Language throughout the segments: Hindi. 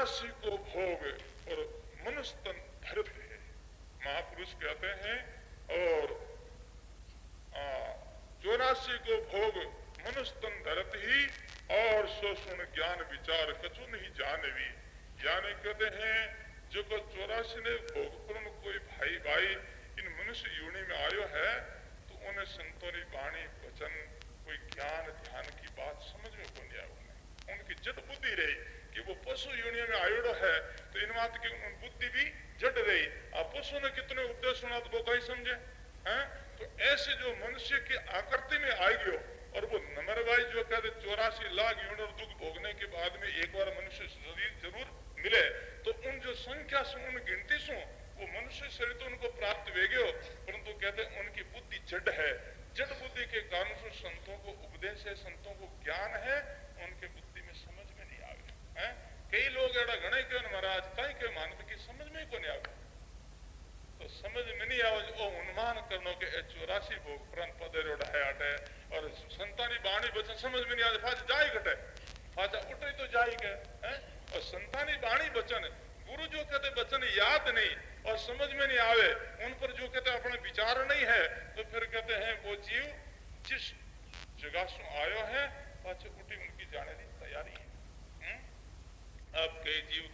84 को भोग और मनुस्तन भरत है। महापुरुष कहते हैं और 84 को भोग मनुस्तन धरत ही और शोषण ज्ञान विचार कछु नहीं जानवी। यानी कहते हैं जो को 84 ने भोग पूर्ण कोई भाई भाई इन मनुष्य योनि में आयो है तो उन्हें संतों की वाणी वचन कोई ज्ञान ध्यान की बात समझ में को नहीं आया। उनकी जड़ बुद्धि रही कि वो पशु योनि में आयोड़ो है तो इन बात की बुद्धि भी जड़ रही। अब पशु ने कितने उपदेश सुना तो वो कहीं समझे हैं। तो ऐसे जो मनुष्य की आकृति में आ गयो और वो नंबरवाइज जो कहते 84 लाख यूं और दुख भोगने के बाद में एक बार मनुष्य शरीर जरूर मिले तो उन जो संख्या से उन गिनती से वो मनुष्य शरीर तो उनको प्राप्त वे गयो, परंतु कहते उनकी बुद्धि जड़ है। जड़ बुद्धि के कारण से संतों को उपदेश है, संतों को ज्ञान है, उनके बुद्धि में समझ में नहीं आवे हैं। कई लोग एड़ा गणे क्यों महाराज कई क्यों मानते कि समझ में को नहीं आवे तो समझ में नहीं आवे ओ अनुमान करनो के 84 भोग प्रण पदेरोड़ा है आटे और संतानी बाणी वचन समझ में नहीं आवे फाज जाई घटे फाजा उठे तो जाई के हैं। और संतानी बाणी वचन गुरु जो कहते वचन याद नहीं और समझ में नहीं आवे उन पर जो कहते अपना विचार नहीं है तो फिर कहते हैं वो जीव जिस जगह से आयो है पाछे उठी उनकी जाने की तैयारी है। अब कई जीव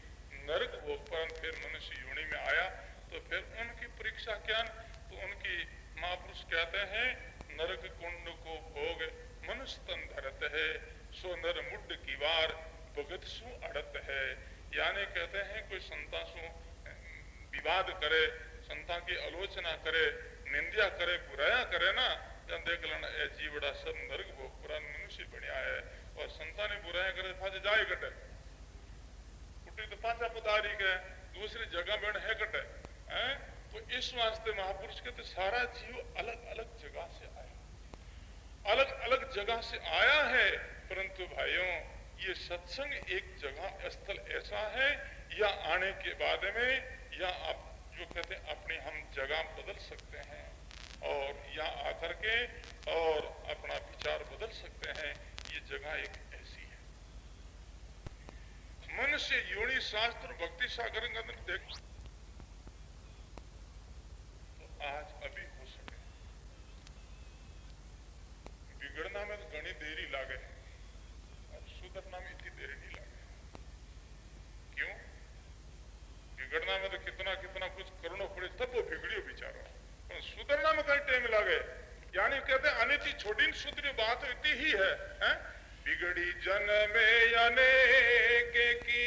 नरक भोग पर फिर मनुष्य योनि में आया तो फिर उनकी परीक्षा क्या तो उनकी महापुरुष कहते हैं नरक कुंड को भोग मनुष्य तन धरत है सो नर मुड्ड की वार भगत सु अड़त है। यानी कहते हैं कोई संता सु विवाद करे, संता की आलोचना करे, निंदा करे, बुराया करे ना जब देख लेना ए जीवड़ा सब नरक भोग पुरान मनुष्य बनया है और संता ने बुराया करे फाजे जाए कटे उठी तो पाचा पदारी के दूसरी जगह बन है कटे हैं। तो इस वास्ते महापुरुष कहते सारा जीव अलग अलग जगह से आया, अलग अलग जगह से आया है, परंतु भाइयों ये सत्संग एक जगह स्थल ऐसा है या आने के बाद में या आप जो कहते हैं अपनी हम जगह बदल सकते हैं और या आकर के और अपना विचार बदल सकते हैं। ये जगह एक ऐसी है। मनुष्य योनि शास्त्र भक्ति सागर देख तो आज अभी हो सके बिगड़ना में तो घनी देरी लागे और सुधरना में इतनी देरी नहीं लागे। क्यों? बिगड़ना में तो कितना कितना कुछ करना पड़े तब वो बिगड़ियो बिचारो, पर सुधरना में कहीं टाइम लागे। यानी कहते हैं अनिति छोटी सुधरी बात इतनी ही है, हैं? बिगड़ी जन में अनेक की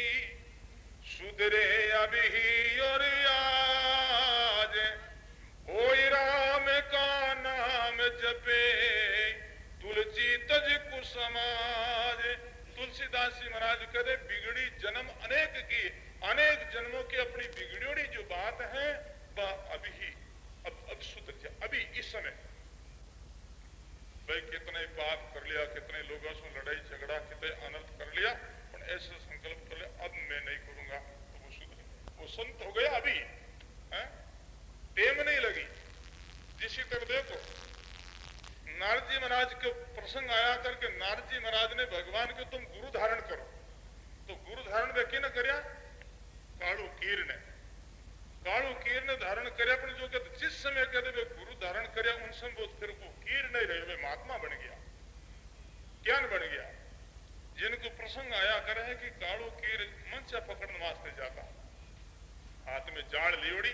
सुधरे अभी और आज होई राम का नाम जपे तुलसी तज कुसमाज। तुलसीदास जी महाराज कहते बिगड़ी जन्म अनेक की, अनेक जन्मों की अपनी बिगड़ोड़ी जो बात है वह अभी ही अब सुधर जाए अभी इस समय। भाई कितने बात कर लिया, कितने लोगों से लड़ाई झगड़ा, कितने अनर्थ कर लिया, पर ऐसा संकल्प कर लिया अब मैं नहीं करूंगा तो वो सुधर, वो संत हो गया अभी है? टेम नहीं लगी। जिसी तरह देखो नारद जी महाराज के प्रसंग आया करके नारद जी महाराज ने भगवान के तुम गुरु धारण करो तो गुरु धारण वे कि न करया कालू कीर ने, कालू कीर ने धारण करया, पर जो कहते जिस समय कहते वे गुरु धारण करया उन समय वो फिर वो कीर नहीं रहे, वे महात्मा बन गया, ज्ञान बन गया। जिनको प्रसंग आया करे है कि कालू कीर मंचा पकड़ने वास्ते जाता, हाथ में जाड़ लियोड़ी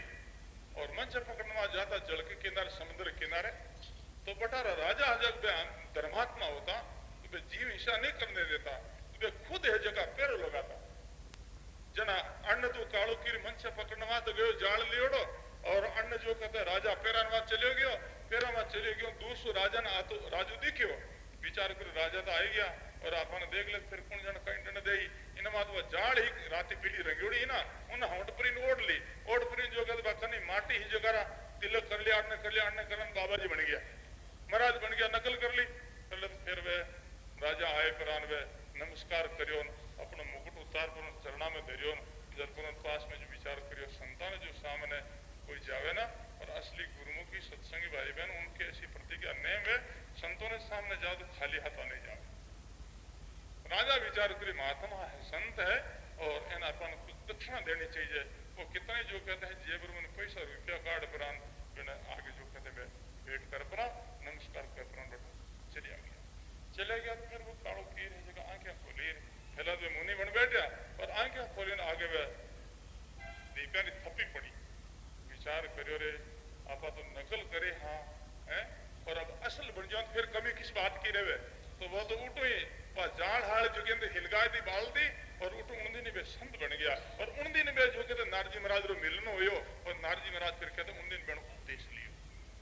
और मंचा पकड़ने जाता जल के किनारे समुद्र किनारे, तो बटारा राजा जब धर्मात्मा होता तो वे जीव हिंसा नहीं करने देता, तो वे खुद है जगह पैर लगाता। जना अन्न तो कालो की मंच पकड़ना तो गयो जाल लियोड़ो और अन्न जो कहते राजा पेरा चलो गयो, पेरा में चले गयो दूर सु राजा ने आतो राजू दिख्यो विचार करो राजा तो आई गया और आपने देख ले फिर कौन जन कहीं डन दे इन मात वो जाड़ ही राती पीली रंगोड़ी ना उन होटपरी ओढ़ ली, ओढ़परी जो कहते बाकनी माटी ही जो करा तिलक कर लिया, अन्न करन बाबा जी बन गया, महाराज बन गया, नकल कर ली। फिर वे राजा आए परान वे नमस्कार करियो, अपना मुकुट उतार पर चरणा में धरियो, जब पास में जो विचार करियो संतान जो सामने कोई जावे ना और असली गुरुमुखी सत्संगी भाई बहन उनके ऐसी प्रतिज्ञा नहीं वे संतों ने सामने जाओ तो खाली हाथों नहीं जाओ। राजा विचार करी महात्मा है, संत है और इन अपन कुछ दक्षिणा देनी चाहिए। वो कितने जो कहते हैं जेबर में पैसा रुपया कार्ड पर आगे जो कहते हैं वेट कर पड़ा नमस्कार कर पड़ा बेटा चले गया तो फिर वो काड़ो की रही जगह आंखें खोली पहला तो मुनि बन बैठा और आंखें खोली ने आगे वह दीपिया ने थप्पी पड़ी विचार करो रे आप तो नकल करे हाँ है और अब असल बन जाओ फिर कमी किस बात की रहे तो वो तो उठो ही जाड़ हाल जो कहते हिलगाए दी बाल दी और उठो उन दिन संत बन गया और उन दिन में जो कहते नारजी महाराज रो मिलनो हो और नारजी महाराज फिर कहते उन दिन बेणो उपदेश लियो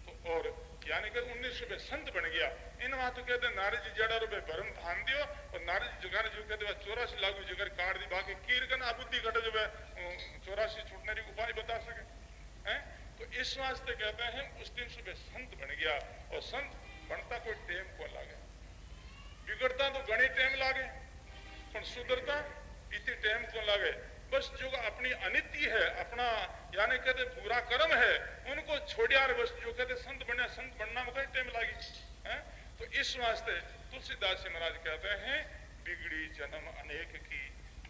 तो और यानी कि 1900 संत बन गया इन वहां तो कहते नारजी जड़ा रो भरम थान दियो और नारजी जुगार जो कहते 84 लागू जुगार काट दी बाकी कीर का ना बुद्धि घट जो 84 छूटने की उपाय बता सके हैं तो इस वास्ते कहते हैं उस दिन सुबह संत बन गया और संत बनता कोई टेम को लागे बिगड़ता तो घनी टेम लागे पर सुधरता इतनी टेम को लागे बस जो अपनी अनित्य है अपना यानी कहते बुरा कर्म है उनको छोड़िया बस जो कहते संत बनना में कहीं टेम लागी है तो इस वास्ते तुलसीदास जी महाराज कहते हैं बिगड़ी जन्म अनेक की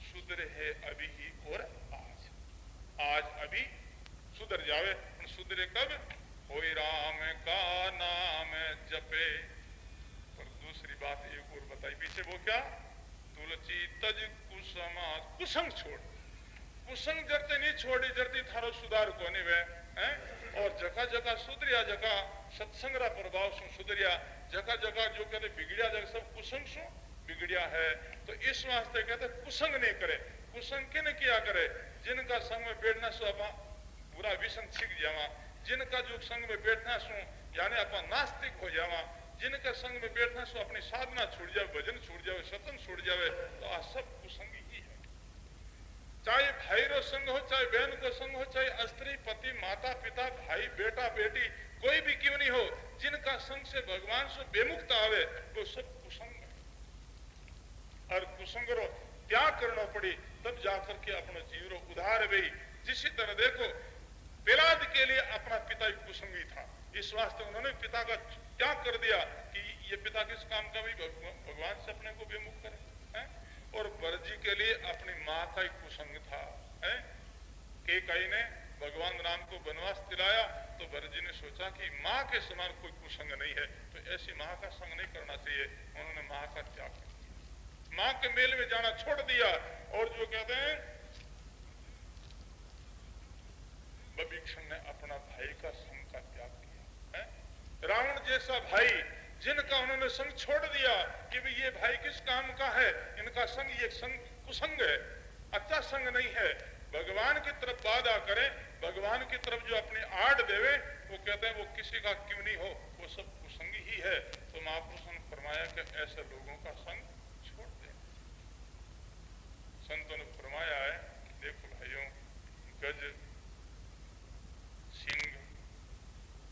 सुधर है अभी ही और आज अभी सुधर जावे सुधरे कब होई राम का नाम जपे। और दूसरी बात एक और बताई पीछे वो क्या तुलसी तज कुसमा कुसंग छोड़ कुसंग जरते नहीं छोड़ी जरती थारो सुधार कोने वे हैं और जगह जगह सुधरिया जगह सत्संग रा प्रभाव सु सुधरिया जगह जगह जो कहते बिगड़िया जगह सब कुसंग सु बिगड़िया है तो इस वास्ते कहते कुसंग नहीं करे कुसंग किन किया करे जिनका संग में बैठना सो अपा पूरा विषम सीख जावा जिनका जो संग में बैठना सो यानी अपा नास्तिक हो जावा जिनका संग में बैठना सो अपनी साधना छूट जाए भजन छूट जाए सत्संग छूट जाए तो आ सब कुसंग ही है चाहे भाई रो संग हो चाहे बहन को संग हो चाहे स्त्री पति माता पिता भाई बेटा बेटी कोई भी क्यों नहीं हो जिनका संग से भगवान से बेमुक्त आवे वो सब कुसंग है और कुसंग रो त्याग करना पड़ी तब जाकर के अपना जीव रो उधार गई। जिसी तरह देखो प्रहलाद के लिए अपना पिता एक कुसंगी था इस वास्ते उन्होंने पिता का त्याग कर दिया कि ये पिता किस काम का भी भगवान से अपने को बेमुख करे है? और बरजी के लिए अपनी माँ का एक कुसंग था है? केकई ने भगवान राम को वनवास दिलाया तो बरजी ने सोचा कि माँ के समान कोई कुसंग नहीं है तो ऐसी माँ का संग नहीं करना चाहिए उन्होंने माँ का त्याग कर दिया माँ के मेल में जाना छोड़ दिया और जो कहते हैं विभीषण ने अपना भाई का संग का त्याग किया है रावण जैसा भाई जिनका उन्होंने संग छोड़ दिया कि भी ये भाई किस काम का है इनका संग ये संग कुसंग है अच्छा संग नहीं है भगवान की तरफ वादा करे भगवान की तरफ जो अपनी आड़ देवे वो कहते हैं वो किसी का क्यों नहीं हो वो सब कुसंगी ही है तो महापुरुषों ने फरमाया कि ऐसे लोगों का संग छोड़ दे संतों ने फरमाया है देखो भाइयों गज सिंह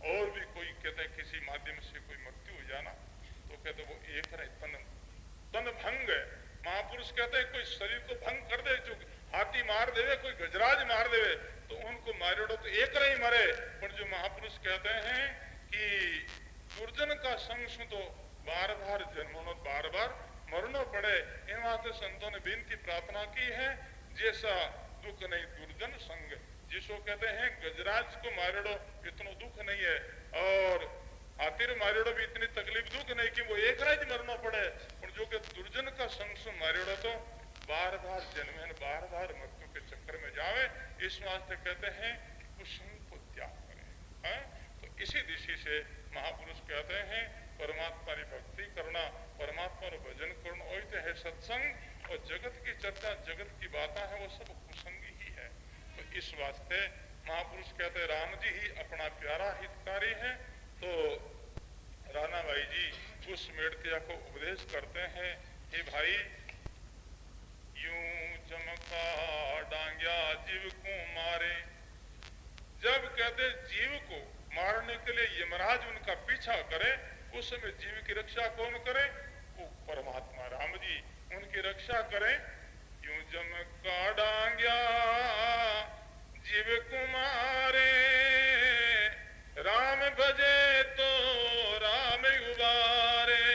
और भी कोई कहते हैं किसी माध्यम से कोई मृत्यु हो जाना तो कहते वो एक रहे तन भंग है महापुरुष कहते हैं कोई शरीर को भंग कर दे जो हाथी मार देवे कोई गजराज मार देवे तो उनको मारेड़ो तो एक रही मरे पर जो महापुरुष कहते हैं कि दुर्जन का संग सु तो बार बार जन्मों बार बार मरना पड़े इन वास्ते संतों ने विनती प्रार्थना की है जैसा दुख नहीं दुर्जन संग जिसको कहते हैं गजराज को मारेड़ो इतना दुख नहीं है और हाथी मारेड़ो भी इतनी तकलीफ दुख नहीं कि वो एक राज मरना पड़े और जो कि दुर्जन का संग से मारेड़ो तो बार बार जन्मे बार बार मृत्यु के चक्कर में जावे इस वास्ते कहते हैं कुसंग को त्याग करें तो इसी दिशा से महापुरुष कहते हैं परमात्मा की भक्ति करना परमात्मा का भजन करना वही तो है सत्संग और जगत की चर्चा जगत की बातें हैं वो सब कुसंगी ही है तो इस वास्ते महापुरुष कहते हैं राम जी ही अपना प्यारा हितकारी है तो राणा भाई जी उस मेड़तिया को उपदेश करते हैं कि भाई यूं चमका डांग्या जीव को मारे जब कहते जीव को मारने के लिए यमराज उनका पीछा करे उस समय जीव की रक्षा कौन करे वो परमात्मा राम जी उनकी रक्षा करें यूं चमका डांग्या जीव कुमारे राम भजे तो राम उबारे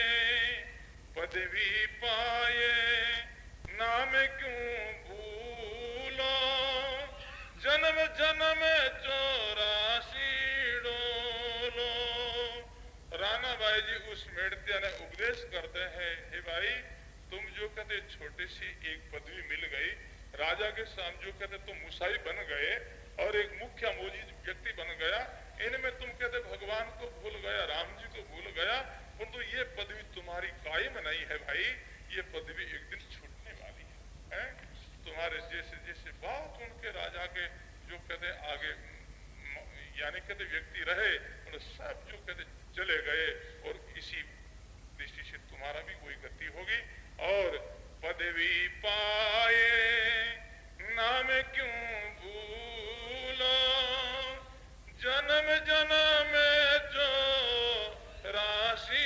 पदवी पाए नाम क्यों भूल उपदेश करते हैं, हे भाई तुम जो कहते छोटी सी एक पदवी मिल गई, राजा के सामने जो कहते तुम मुसाई बन गए और एक मुख्य मोजी व्यक्ति बन गया, इनमें तुम कहते भगवान को भूल गया, राम जी को भूल गया, परंतु ये पदवी तुम्हारी कायम नहीं है भाई, ये पदवी एक दिन छूटने वाली है? तुम्हारे जैसे जैसे बहुत उनके राजा के जो कहते आगे यानी कहते व्यक्ति रहे और सब जो कहते चले गए, और इसी दृष्टि से तुम्हारा भी कोई गति होगी। और पदवी पाए नाम क्यों भूलो, जन्म जन्म जो राशि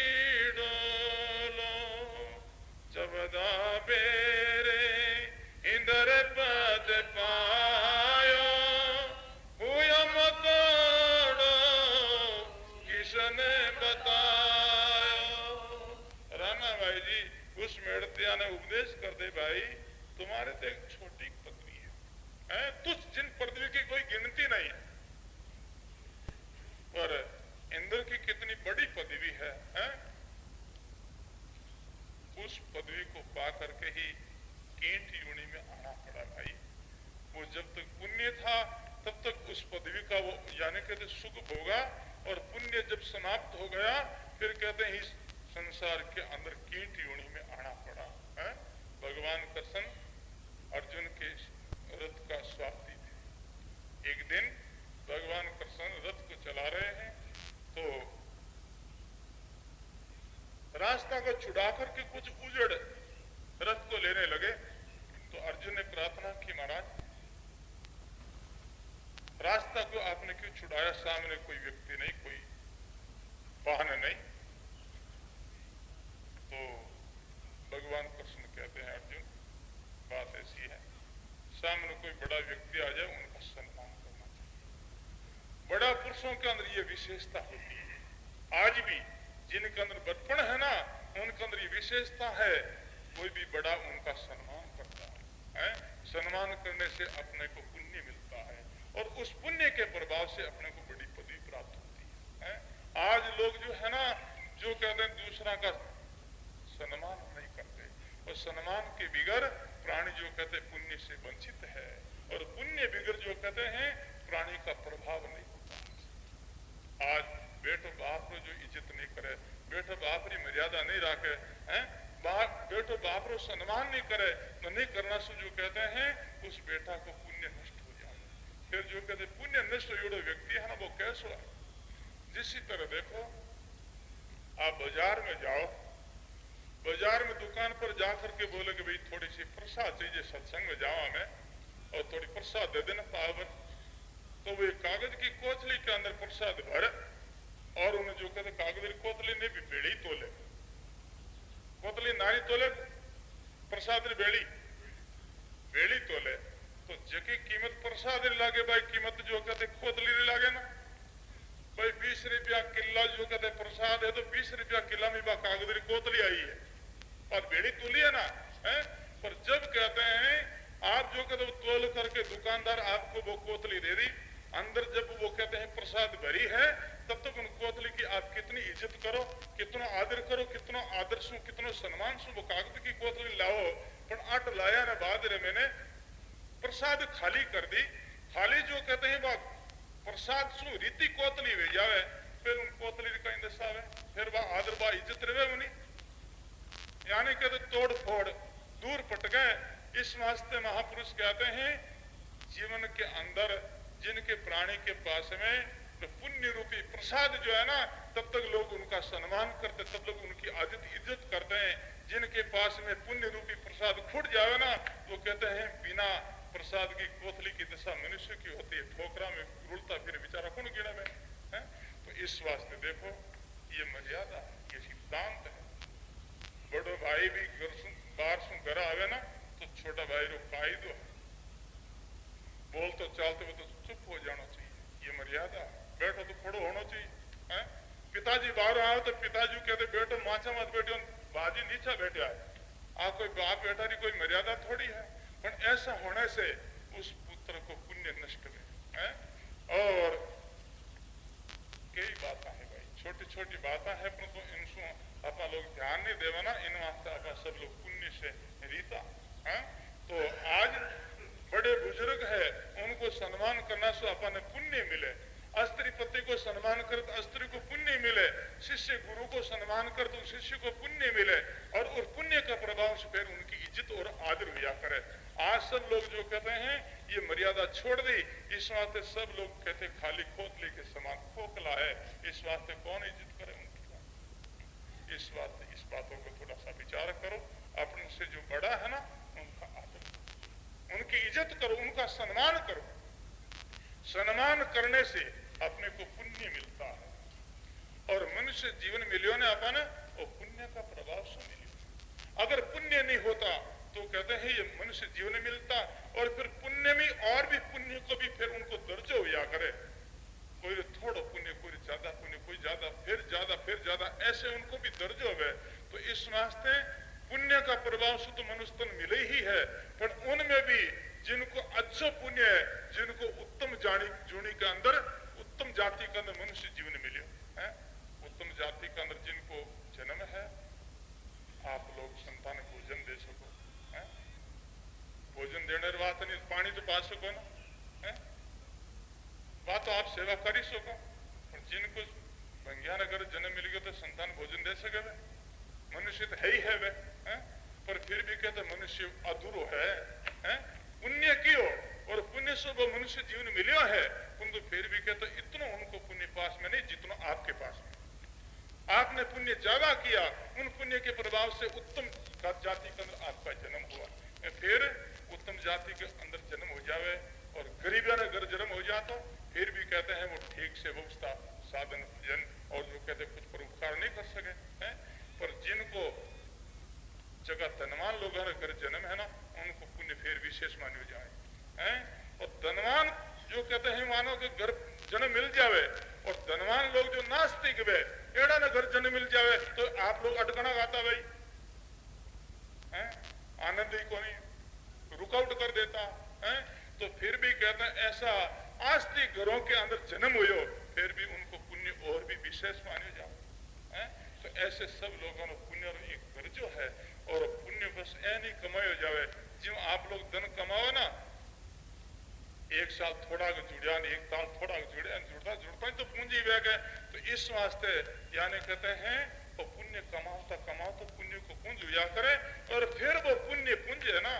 डोलो, चबदा बेरे इंद्र पद पायो, हुआ मतोड़ो किसने बतायो। राणा भाई जी उस मेड़तिया ने उपदेश कर दे, भाई तुम्हारे तो एक छोटी पदवी है, तुझ जिन पदवी की कोई गिनती नहीं है, पर इंद्र की कितनी बड़ी पदवी है? उस पदवी को पा करके ही कीट योनि में आना पड़ा भाई। वो जब तक पुण्य था तब तक उस पदवी का वो यानी कहते सुख भोगा, और पुण्य जब समाप्त हो गया फिर कहते हैं इस संसार के अंदर कीट योनि में आना पड़ा है। भगवान कृष्ण अर्जुन के रथ का स्वार्थी थे। एक दिन भगवान कृष्ण रथ को चला रहे हैं, तो रास्ता को छुड़ा करके कुछ उजड़ रथ को लेने लगे, तो अर्जुन ने प्रार्थना की, महाराज रास्ता को आपने क्यों छुड़ाया, सामने कोई व्यक्ति नहीं, कोई वाहन नहीं। तो भगवान कृष्ण कहते हैं, अर्जुन बात ऐसी है, सामने कोई बड़ा व्यक्ति आ जाए उनका सम्मान करना चाहिए। बड़ा पुरुषों के अंदर ये विशेषता होती है। आज भी जिनके अंदर बचपन है ना, उनके अंदर ये विशेषता है, कोई भी बड़ा उनका सम्मान करता है। सम्मान करने से अपने को पुण्य मिलता है, और उस पुण्य के प्रभाव से अपने को बड़ी पदवी प्राप्त होती है। आज लोग जो है ना, जो कहते हैं दूसरा का सम्मान नहीं करते, और सम्मान के बिगर प्राणी जो कहते पुण्य से वंचित है, और पुण्य बिगर जो कहते हैं प्राणी का प्रभाव नहीं होता। आज बेटो बाप रो जो इज्जत नहीं करे, बेटो बाप री मर्यादा नहीं रखे, बेटो बाप रो सम्मान नहीं करे, तो नहीं करना से जो कहते हैं उस बेटा को पुण्य नष्ट हो जाए। फिर जो कहते पुण्य नष्ट जो व्यक्ति है ना, वो कैसा है? जिसी तरह देखो, आप बाजार में जाओ, बाजार में दुकान पर जाकर के बोले कि भाई थोड़ी सी प्रसाद चाहिए, सत्संग में जाओ हमें, और थोड़ी प्रसाद दे देना पावर, तो वो कागज की कोथली के अंदर प्रसाद भर, और उन्हें जो कहते कागज की कोथली ने भी बेड़ी तोले, कोतली नारी तोले, प्रसाद बेड़ी बेड़ी तोले, तो जकी कीमत प्रसाद लागे भाई, कीमत जो कहते कोतली लागे ना भाई। 20 रुपया किला जो कहते प्रसाद है, तो 20 रुपया किला में कागज की कोतली आई है, और बेड़ी तोली है ना है? पर जब कहते हैं आप जो कहते तोल करके दुकानदार आपको वो कोतली दे दी, अंदर जब वो कहते हैं प्रसाद भरी है, तब तक उन कोतली की आप कितनी इज्जत करो, कितना आदर करो, कितना आदर सु, कितना सम्मान सु, वो कागज की कोतली लाओ, पर आट लाया ना बाद रे मैंने प्रसाद खाली कर दी। खाली जो कहते हैं वह प्रसाद सु रीति कोतली वे जावे, फिर उन कोतली का इंदसा है, फिर वह आदर वह इज्जत रहे उन्हीं, यानी कहते तोड़ फोड़ दूर पट गए। इस वास्ते महापुरुष कहते हैं जीवन के अंदर जिनके प्राणी के पास में तो पुण्य रूपी प्रसाद जो है ना, तब तक लोग उनका सम्मान करते, तब लोग उनकी आदत इज्जत करते हैं। जिनके पास में पुण्य रूपी प्रसाद खुट जावे ना, वो कहते हैं बिना प्रसाद की कोथली की दशा मनुष्य की होती है, ठोकरा में रुलता फिर बेचारा कौन गिरा में है? तो इस वास्ते देखो ये मर्यादा, ये सिद्धांत है। बड़ो भाई भी बाहर से घर आवे ना, तो छोटा भाई रो कायदो है, बोल तो चलते वो तो चुप हो जाना चाहिए, ये मर्यादा। बैठो तो खड़ो होना चाहिए। पिताजी बाहर आओ तो पिताजी कहते बैठो, माचा मत बैठो, बाजी नीचा बैठा है, आ कोई बाप बेटा की कोई मर्यादा थोड़ी है। पर ऐसा होने से उस पुत्र को पुण्य नष्ट है। और कई बात है भाई, छोटी छोटी बातें हैं परंतु इनसो अपना लोग ध्यान नहीं देवाना, इन वास्ते अपना सब लोग पुण्य से रीता है। तो आज बड़े बुजुर्ग है उनको सम्मान करना से अपन पुण्य मिले, स्त्री पति को सम्मान कर तो स्त्री को पुण्य मिले, शिष्य गुरु को सम्मान कर तो शिष्य को पुण्य मिले, और उस पुण्य का प्रभाव से फिर उनकी इज्जत और आदर हुआ करे। आज सब लोग जो कहते हैं ये मर्यादा छोड़ दी, इस वास्ते सब लोग कहते खाली खोखले के समान खोखला है, इस वास्ते कौन इज्जत करे उनकी बात। इस बातों को थोड़ा सा विचार करो, अपने से जो बड़ा है ना उनका आदर, उनकी इज्जत करो, उनका सम्मान करो। सम्मान करने से अपने को पुण्य मिलता है, और मनुष्य जीवन मिलियो ने अपन वो पुण्य का प्रभाव से मिलियो। अगर पुण्य नहीं होता तो कहते हैं ये मनुष्य जीवन मिलता, और फिर पुण्य में और भी पुण्य को भी फिर उनको दर्जो हुआ करे, कोई थोड़ा पुण्य, कोई ज्यादा पुण्य, कोई ज्यादा, फिर ज्यादा, ऐसे उनको भी दर्जो है। तो इस वास्ते पुण्य का प्रभाव से तो मनुष्य तन मिले ही है, पर उनमें भी जिनको अच्छा पुण्य है, जिनको उत्तम जूनी के अंदर, उत्तम जाति के अंदर मनुष्य जीवन मिले है, उत्तम जाति के अंदर जिनको जन्म है, आप लोग संतान भोजन दे सको है? भोजन देने बात नहीं, पानी तो पा सको ना है? बात तो आप सेवा कर ही सको, और जिनको भंगिया नगर जन्म मिल गया तो संतान भोजन दे सके वे? मनुष्य तो है ही है वे है? पर फिर भी कहते मनुष्य अधूरो है? पुण्य कियो और पुण्य से वो मनुष्य जीवन मिलियो है, किंतु फिर भी कहते इतना उनको पुण्य पास में नहीं जितना आपके पास में। आपने पुण्य ज्यादा किया, उन पुण्य के प्रभाव से उत्तम जाति के अंदर आपका जन्म हुआ, फिर उत्तम जाति के अंदर जन्म हो जावे, और गरीबिया ने अगर जन्म हो जाता फिर भी कहते हैं वो ठीक से व्यवस्था साधन जन, और जो कहते कुछ परोपकार नहीं कर सके है। पर जिनको जगह धनवान लोग अगर जन्म है ना, उनको पुण्य फिर विशेष मान्यो जाए है। और धनवान जो कहते हैं मानो के घर जन्म मिल जावे, और धनवान लोग जो नास्तिक वे एड़ा ना घर जन्म मिल जावे तो आप लोग अटकना गाता भाई है, आनंद ही को नहीं रुकआउट कर देता है। तो फिर भी कहते हैं ऐसा आस्तिक घरों के अंदर जन्म हुयो, फिर भी उनको पुण्य और भी विशेष मान्यो जाए है। तो ऐसे सब लोगों ने पुण्य एक घर जो है, और पुण्य बस ऐ नहीं कमायो जावे, जो आप लोग धन कमाओ ना, एक साल थोड़ा जुड़िया नहीं, एक साल थोड़ा जुड़िया जुड़ता जुड़ता तो पूंजी बह गए। तो इस वास्ते यानी कहते हैं वो पुण्य कमाओ तो पुण्य को पुंज हुआ करे, और फिर वो पुण्य पुंज है ना,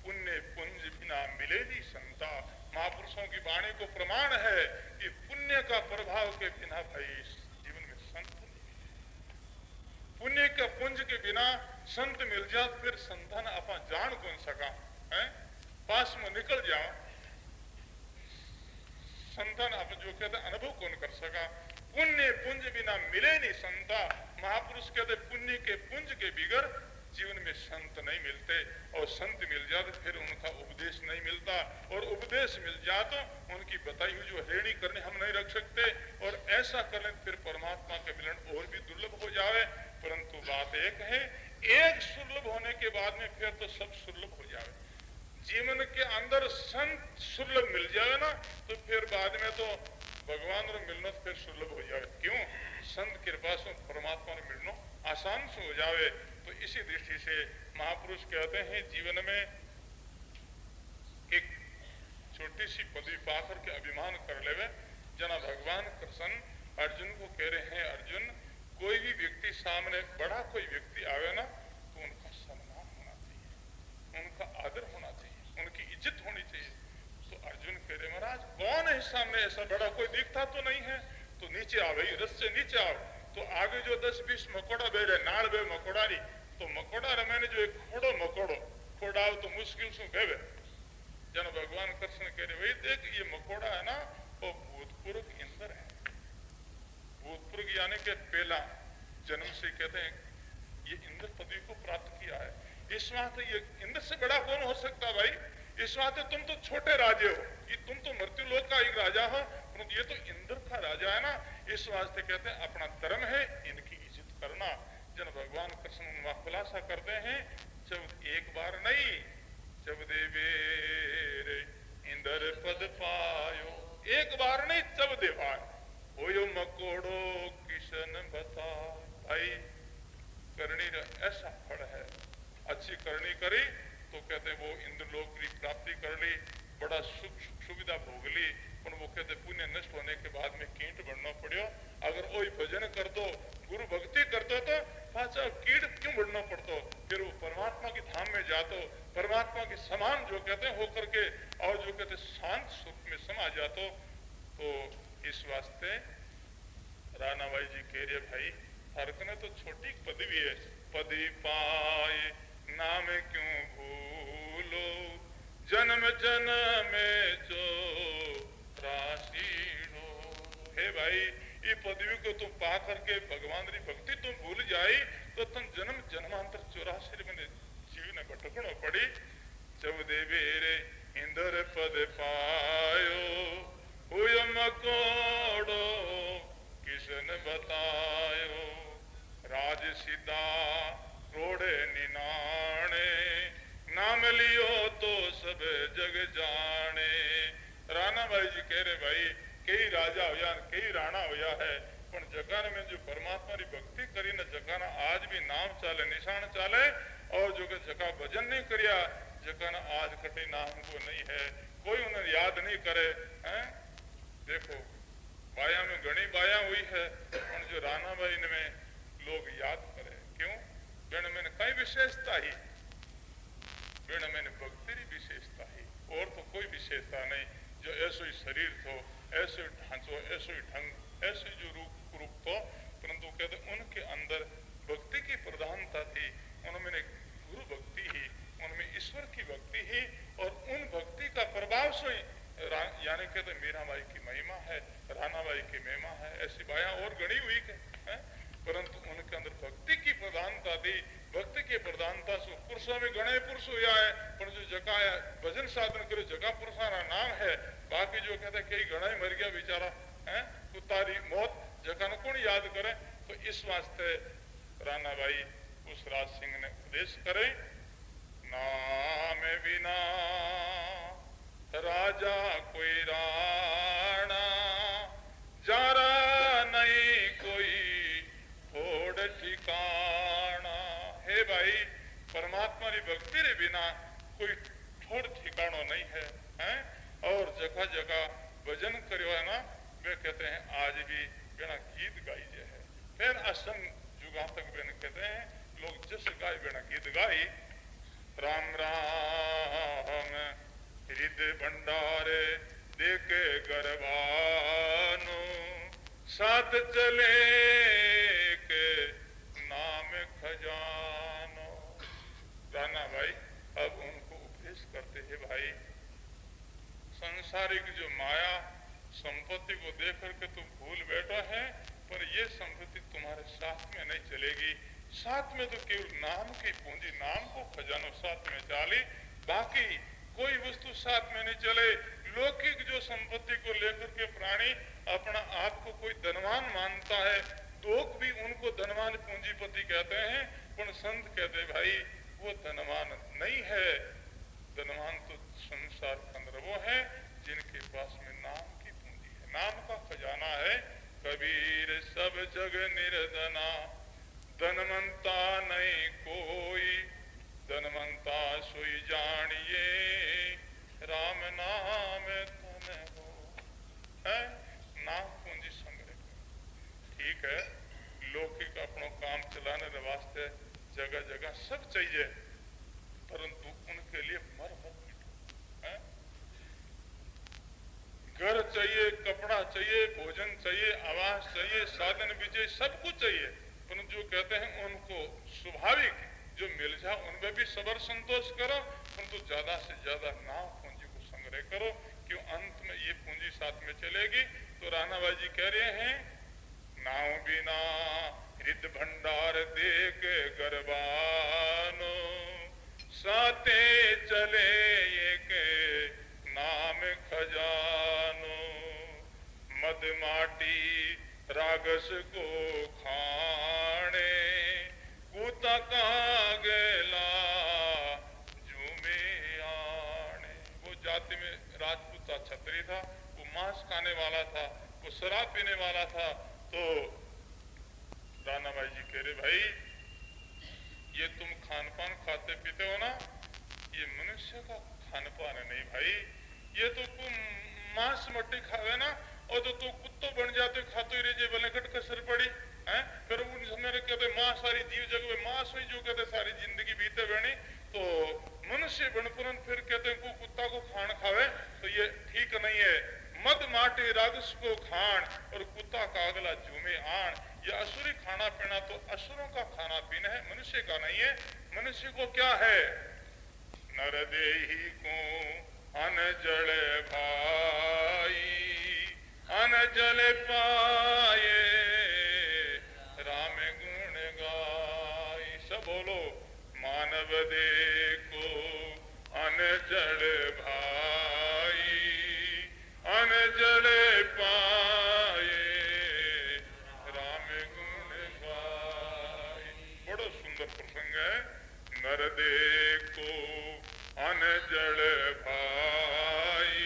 पुण्य पुंज बिना मिले नहीं संता। महापुरुषों की वाणी को प्रमाण है कि पुण्य का प्रभाव के बिना भाई जीवन में संत नहीं, पुण्य के पुंज के बिना संत मिल जाए फिर संतान अपना जान कौन सका है, पास में निकल जाओ संतान आप जो कहते अनुभव कौन कर सका। पुण्य पुंज बिना मिले नहीं संता। महापुरुष कहते पुण्य के पुंज के बिगर जीवन में संत नहीं मिलते, और संत मिल जाए तो फिर उनका उपदेश नहीं मिलता, और उपदेश मिल जाए तो उनकी बताई हुई जो रेडी करने हम नहीं रख सकते, और ऐसा करने फिर परमात्मा के मिलन और भी दुर्लभ हो जाए। परंतु बात एक है, एक सुलभ होने के बाद में फिर तो सब सुलभ हो जाए। जीवन के अंदर संत सुलभ मिल जाए ना, तो फिर बाद में तो भगवान और मिलना फिर सुलभ हो जाए। क्यों? संत कृपा से परमात्मा ने मिलना आसान से हो जाए। तो इसी दृष्टि से महापुरुष कहते हैं जीवन में एक छोटी सी पदवी पाकर के अभिमान कर लेवे। जना भगवान कृष्ण अर्जुन को कह रहे हैं, अर्जुन कोई भी व्यक्ति सामने बड़ा कोई व्यक्ति आवे ना, तो उनका सम्मान होना चाहिए, उनका आदर होना चाहिए, उनकी इज्जत होनी चाहिए। तो अर्जुन कह रहे महाराज कौन है सामने ऐसा बड़ा, कोई दिखता तो नहीं है। तो नीचे आओ भाई, रस से नीचे आओ। तो आगे जो 10-20 मकोड़ा बह रहे नाड़ बे मकोड़ा नहीं, तो मकोड़ा रमेने जो एक खोड़ो मकोड़ो खोड़ाओ तो मुश्किल से बेवे। जन भगवान कृष्ण कह रहे भाई देख ये मकोड़ा है ना, वो भूतपूर्व इंद्र है। भूतपूर्व यानी के पहला जन्म से कहते हैं ये इंद्र पदवी को प्राप्त किया है। इस वास्ते ये इंद्र से बड़ा कौन हो सकता भाई? इस वास्ते तुम तो छोटे राजे हो, ये तुम तो मृत्यु लोक का एक राजा हो, ये तो इंद्र का राजा है ना। इस वास्ते कहते हैं अपना धर्म है इनकी इज्जत करना। जन भगवान कृष्ण उनका खुलासा करते हैं, जब एक बार नहीं जब देवेर इंद्र पद पायो, एक बार नहीं जब देवार होयो मकोड़ो किस किशन बता। भाई करनी का ऐसा फल है, अच्छी करनी करी तो कहते वो इंद्रलोक की प्राप्ति कर ली, बड़ा सुख सुविधा भोग ली, पर वो कहते पुण्य नष्ट होने के बाद में कीट बनना पड़ो। अगर वही भजन कर दो, गुरु भक्ति कर दो तो पाचा कीट क्यों बनना पड़तो, फिर वो परमात्मा की धाम में जातो, परमात्मा के समान जो कहते हैं होकर के और जो कहते शांत सुख में समा जातो। तो इस वास्ते रानाबाई जी कह रहे भाई फर्क ने तो छोटी पदवी है, पदवी पाए नाम क्यों भूलो, जन्म जन्म में जो राशिड़ो। हे भाई ये पदवी को तुम पा करके भगवान की भक्ति तुम भूल जाए तो तुम जन्म जन्मांतर 84 में जीव ने भटकनो पड़ी। जब देवेरे इंद्र पद पायो हुय मकोड़ो किशन बतायो, राज सीधा रोड़े निनाणे, नाम लियो तो सब जग जाने। रानाबाई जी कह रहे भाई कई राजा होया कई राणा होया है, पर जगान में जो परमात्मा की भक्ति करी न जगाना आज भी नाम चाले निशान चाले, और जो कि जगा भजन नहीं करिया जगाना आज कटे नाम को नहीं है, कोई उन्हें याद नहीं करे हैं। देखो बाया में घनी बाया हुई है, पर जो रानाबाई में लोग याद करे क्यों, बेण में कई विशेषता ही, बेण में भक्ति की विशेषता ही, और तो कोई विशेषता नहीं। जो ऐसो ही शरीर थो, ऐसे ढांचो, ऐसो ही ढंग, ऐसे जो रूप तो, परंतु कहते उनके अंदर भक्ति की प्रधानता थी, उनमें गुरु भक्ति ही, उनमें ईश्वर की भक्ति ही, और उन भक्ति का प्रभाव से यानी कहते मीराबाई की महिमा है, रानाबाई की महिमा है, ऐसी बाया और गणी हुई है, परंतु उनके अंदर भक्ति की प्रधानता थी। भक्ति की प्रधानता से पुरुषों में गणे पुरुष हुआ है, पर जो जगह भजन साधन करे जगह पुरुषा नाम है, बाकी जो कहते कई गणा मर गया बेचारा है, कुतारी मौत जगह न कौन याद करे। तो इस वास्ते रानाबाई उस राज सिंह ने उपदेश करे, नाम बिना राजा कोई राणा, जारा नहीं कोई थोड़ ठिकाना। हे भाई परमात्मा की भक्ति रे बिना कोई थोड़ ठिकाना नहीं है, हैं? और जगह जगह भजन करो है ना, वे कहते हैं आज भी बिना गीत गाई जे है। फिर असंग जुगा तक बिन कहते हैं लोग जस गाय बिना गीत गाई। राम राम हृदय भंडारे देखे गरबानो, साथ चले के नाम खजानो। राना भाई अब उनको उपदेश करते हैं, भाई संसारिक जो माया संपत्ति को देख करके तुम भूल बैठा है, पर ये संपत्ति तुम्हारे साथ में नहीं चलेगी। साथ में तो केवल नाम की पूंजी, नाम को खजानो साथ में चाली, बाकी कोई वस्तु साथ में नहीं चले। लौकिक जो संपत्ति को लेकर के प्राणी अपना आप को कोई धनवान मानता है, लोग भी उनको धनवान पूंजीपति कहते हैं, पर संत कहते भाई वो धनवान नहीं है। धनवान तो संसार के अंदर वो है जिनके पास में नाम की पूंजी है, नाम का खजाना है। कबीर सब जग निर्धना, धनवंता नहीं कोई, धनवंता सोई जानिए, राम नाम धन हो। है नाम पूंजी संग्रह। ठीक है, लौकिक अपनों काम चलाने के वास्ते जगह जगह सब चाहिए, परंतु उनके लिए मर मत मिटो। घर चाहिए, कपड़ा चाहिए, भोजन चाहिए, आवास चाहिए, साधन भी चाहिए, सब कुछ चाहिए, परंतु जो कहते हैं उनको स्वाभाविक जो मिल जाए उनमें भी सबर संतोष करो, परंतु ज्यादा से ज्यादा नाम पूंजी को संग्रह करो, क्यों अंत में ये पूंजी साथ में चलेगी। तो रानाबाई जी कह रहे हैं, नाव बिना हृदय भंडार देख गरबानो, साथे चले ये के नाम खजानो, मद माटी रागस को खाने, कूता कहाँ गेला झूमे आने। वो जाति में राजपूत था, क्षत्रिय था, वो मांस खाने वाला था, वो शराब पीने वाला था, तो राणा भाई जी कह रहे भाई ये तुम खान पान खाते पीते हो ना, ये मनुष्य का खान पान है नहीं भाई। ये तो तू मांस मट्टी खावे ना और तो तू कुत्तो बन जाते खाते रह जे भले कट कसर पड़ी है। फिर उन समय कहते मां सारी जीव जग में मांस हुई जो कहते सारी जिंदगी बीते बनी। तो मनुष्य बनपुरन फिर कहते हैं कुत्ता को खान खावे तो ये ठीक नहीं है। मद माटे रागस को खान और कुत्ता का अगला झूमे आन। ये असुरी खाना पीना तो असुरों का खाना पीना है, मनुष्य का नहीं है। मनुष्य को क्या है, नर देही को अन जल भाई अन जल पाए राम गुण गाय। सब बोलो मानव दे को अन जल भाई अन जल पाए राम गुण गाय। बड़ा सुंदर प्रसंग है। नर दे को अन जल भाई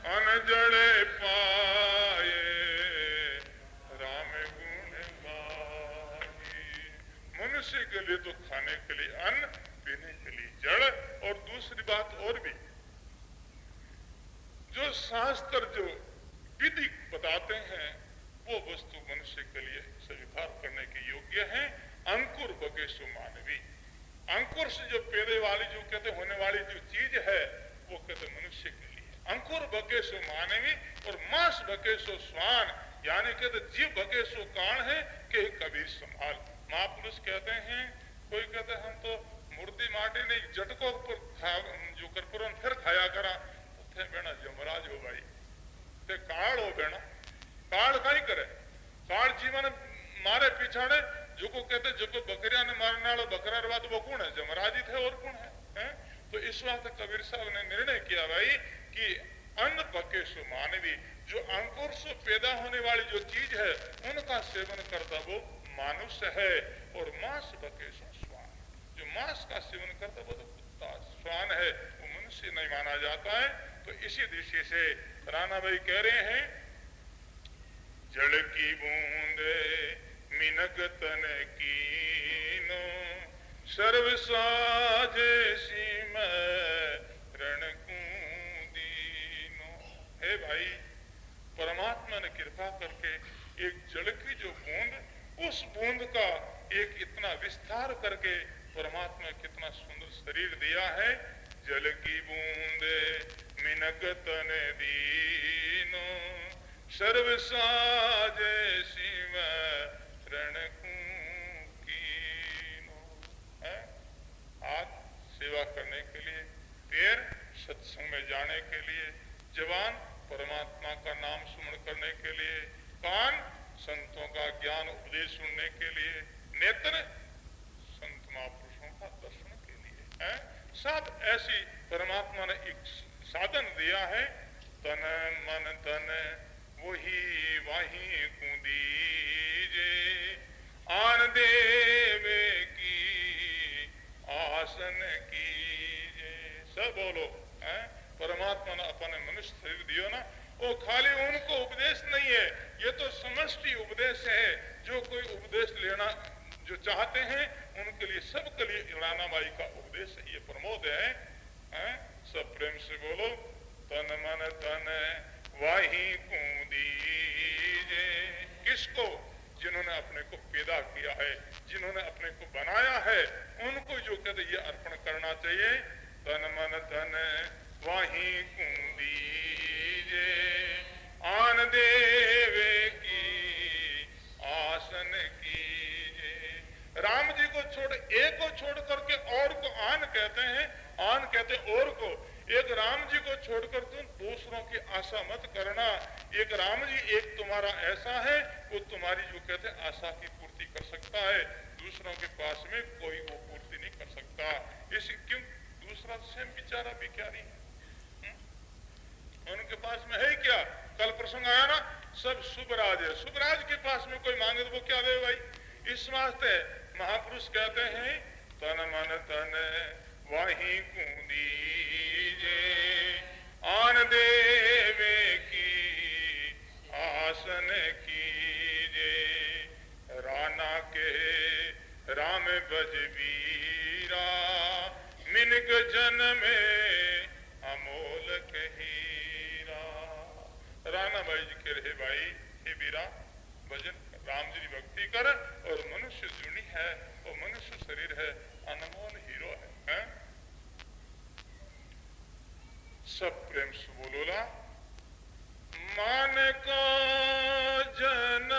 अन जल पाए राम गुण गाय। मनुष्य के लिए तो खाने के लिए अन्न, पीने के लिए जल, और दूसरी बात और भी जो शास्त्र जो विधि बताते हैं वो वस्तु मनुष्य के लिए स्वीकार करने के योग्य है। अंकुर बगेशु मानवी, अंकुर से जो पैदे वाली जो कहते होने वाली जो चीज है वो कहते मनुष्य के लिए। अंकुर बगेशु मानवी और मांस बगेशु स्वान, यानी कहते जीव बगेशु कान है कि कबीर संभाल। महापुरुष कहते हैं, कोई कहते हम तो मूर्ति माटी नहीं जटकों पर जो करपुरन फिर खाया करा थे बेना जमराज हो भाई ते काल हो बेना। काल कई करे, काल जीवन मारे पीछाड़े जो को कहते जो को बकरिया ने मारने वाला बकरा रवा तो वो कौन है, जमराज ही थे और कौन है? तो इस बात कबीर साहब ने निर्णय किया भाई कि अन्न बकेशु मानवी, जो अंकुर से पैदा होने वाली जो चीज है उनका सेवन करता वो मानुष्य है। और मांस बकेशु स्वान, जो मांस का सेवन करता वो तो कुत्ता स्वान है, वो मनुष्य नहीं माना जाता है। तो इसी दृष्टि से राणा भाई कह रहे हैं, जल की बूंद मिनक तन कीनो सर्व साजे सीम रण दीनो। हे भाई, परमात्मा ने कृपा करके एक जल की जो बूंद, उस बूंद का एक इतना विस्तार करके परमात्मा कितना सुंदर शरीर दिया है। जल की बूंद मिनक तन दीनो सर्व साजे शिव रण कीनो। हाथ सेवा करने के लिए, पैर सत्संग में जाने के लिए, जवान परमात्मा का नाम सुमरण करने के लिए, कान संतों का ज्ञान उपदेश सुनने के लिए, नेत्र संत महापुरुषों का दर्शन के लिए। सब ऐसी परमात्मा ने एक साधन दिया है। तन मन तन वही वाही कुदीजे आन देवे की आसन कीजे। सब बोलो, परमात्मा ने अपने मनुष्य शरीर दियो ना, वो खाली उनको उपदेश नहीं है, ये तो समष्टि उपदेश है। जो कोई उपदेश लेना जो चाहते हैं उनके लिए, सबके लिए राणा बाई का उपदेश है, ये प्रमोद है। सब प्रेम से बोलो, तन मन तन वाही कूदीजे। किसको? जिन्होंने अपने को पैदा किया है, जिन्होंने अपने को बनाया है, उनको जो कहते ये अर्पण करना चाहिए। तन मन तन वाही कूदीजे आन देवे की आसन कीजे। राम जी को छोड़, एक को छोड़ करके और को आन कहते हैं, आन कहते और को। एक राम जी को छोड़कर तुम दूसरों की आशा मत करना। एक राम जी एक तुम्हारा ऐसा है, वो तुम्हारी जो कहते हैं आशा की पूर्ति कर सकता है, दूसरों के पास में कोई वो पूर्ति नहीं कर सकता। इसी क्यों? दूसरा स्वयं बेचारा भिखारी है, उनके पास में है क्या? कल प्रसंग आया ना, सब शुभराज है, शुभराज के पास में कोई मांगे तो वो क्या दे भाई? इस वास्ते महापुरुष कहते हैं, तन मन तन वाही कूदीजे आन देवे की आसन कीजे बजवीरा मिनक जन्मे अमोलक हीरा। राणा भाई जी कह रहे भाई हे वीरा भजन राम जी की भक्ति कर और मनुष्य जुनी है और मनुष्य शरीर है अनमोल हीरो है? सब प्रेम से बोलोला। मान को जन्म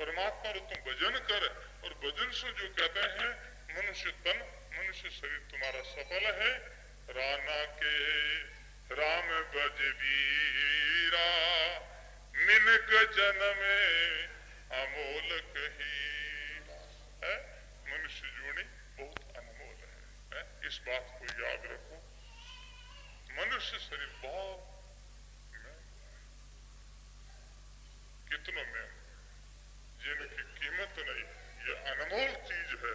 परमात्मा रो तुम भजन कर और भजन से जो कहते हैं मनुष्य तन मनुष्य शरीर तुम्हारा सफल है। राना के राम बजवीरा मिनक जन्म अमोलक हीरा है। मनुष्य जोड़ी बहुत अनमोल है? इस बात को याद रखो। मनुष्य शरीर बहुत कितनों में जिनकी कीमत नहीं, ये अनमोल चीज है।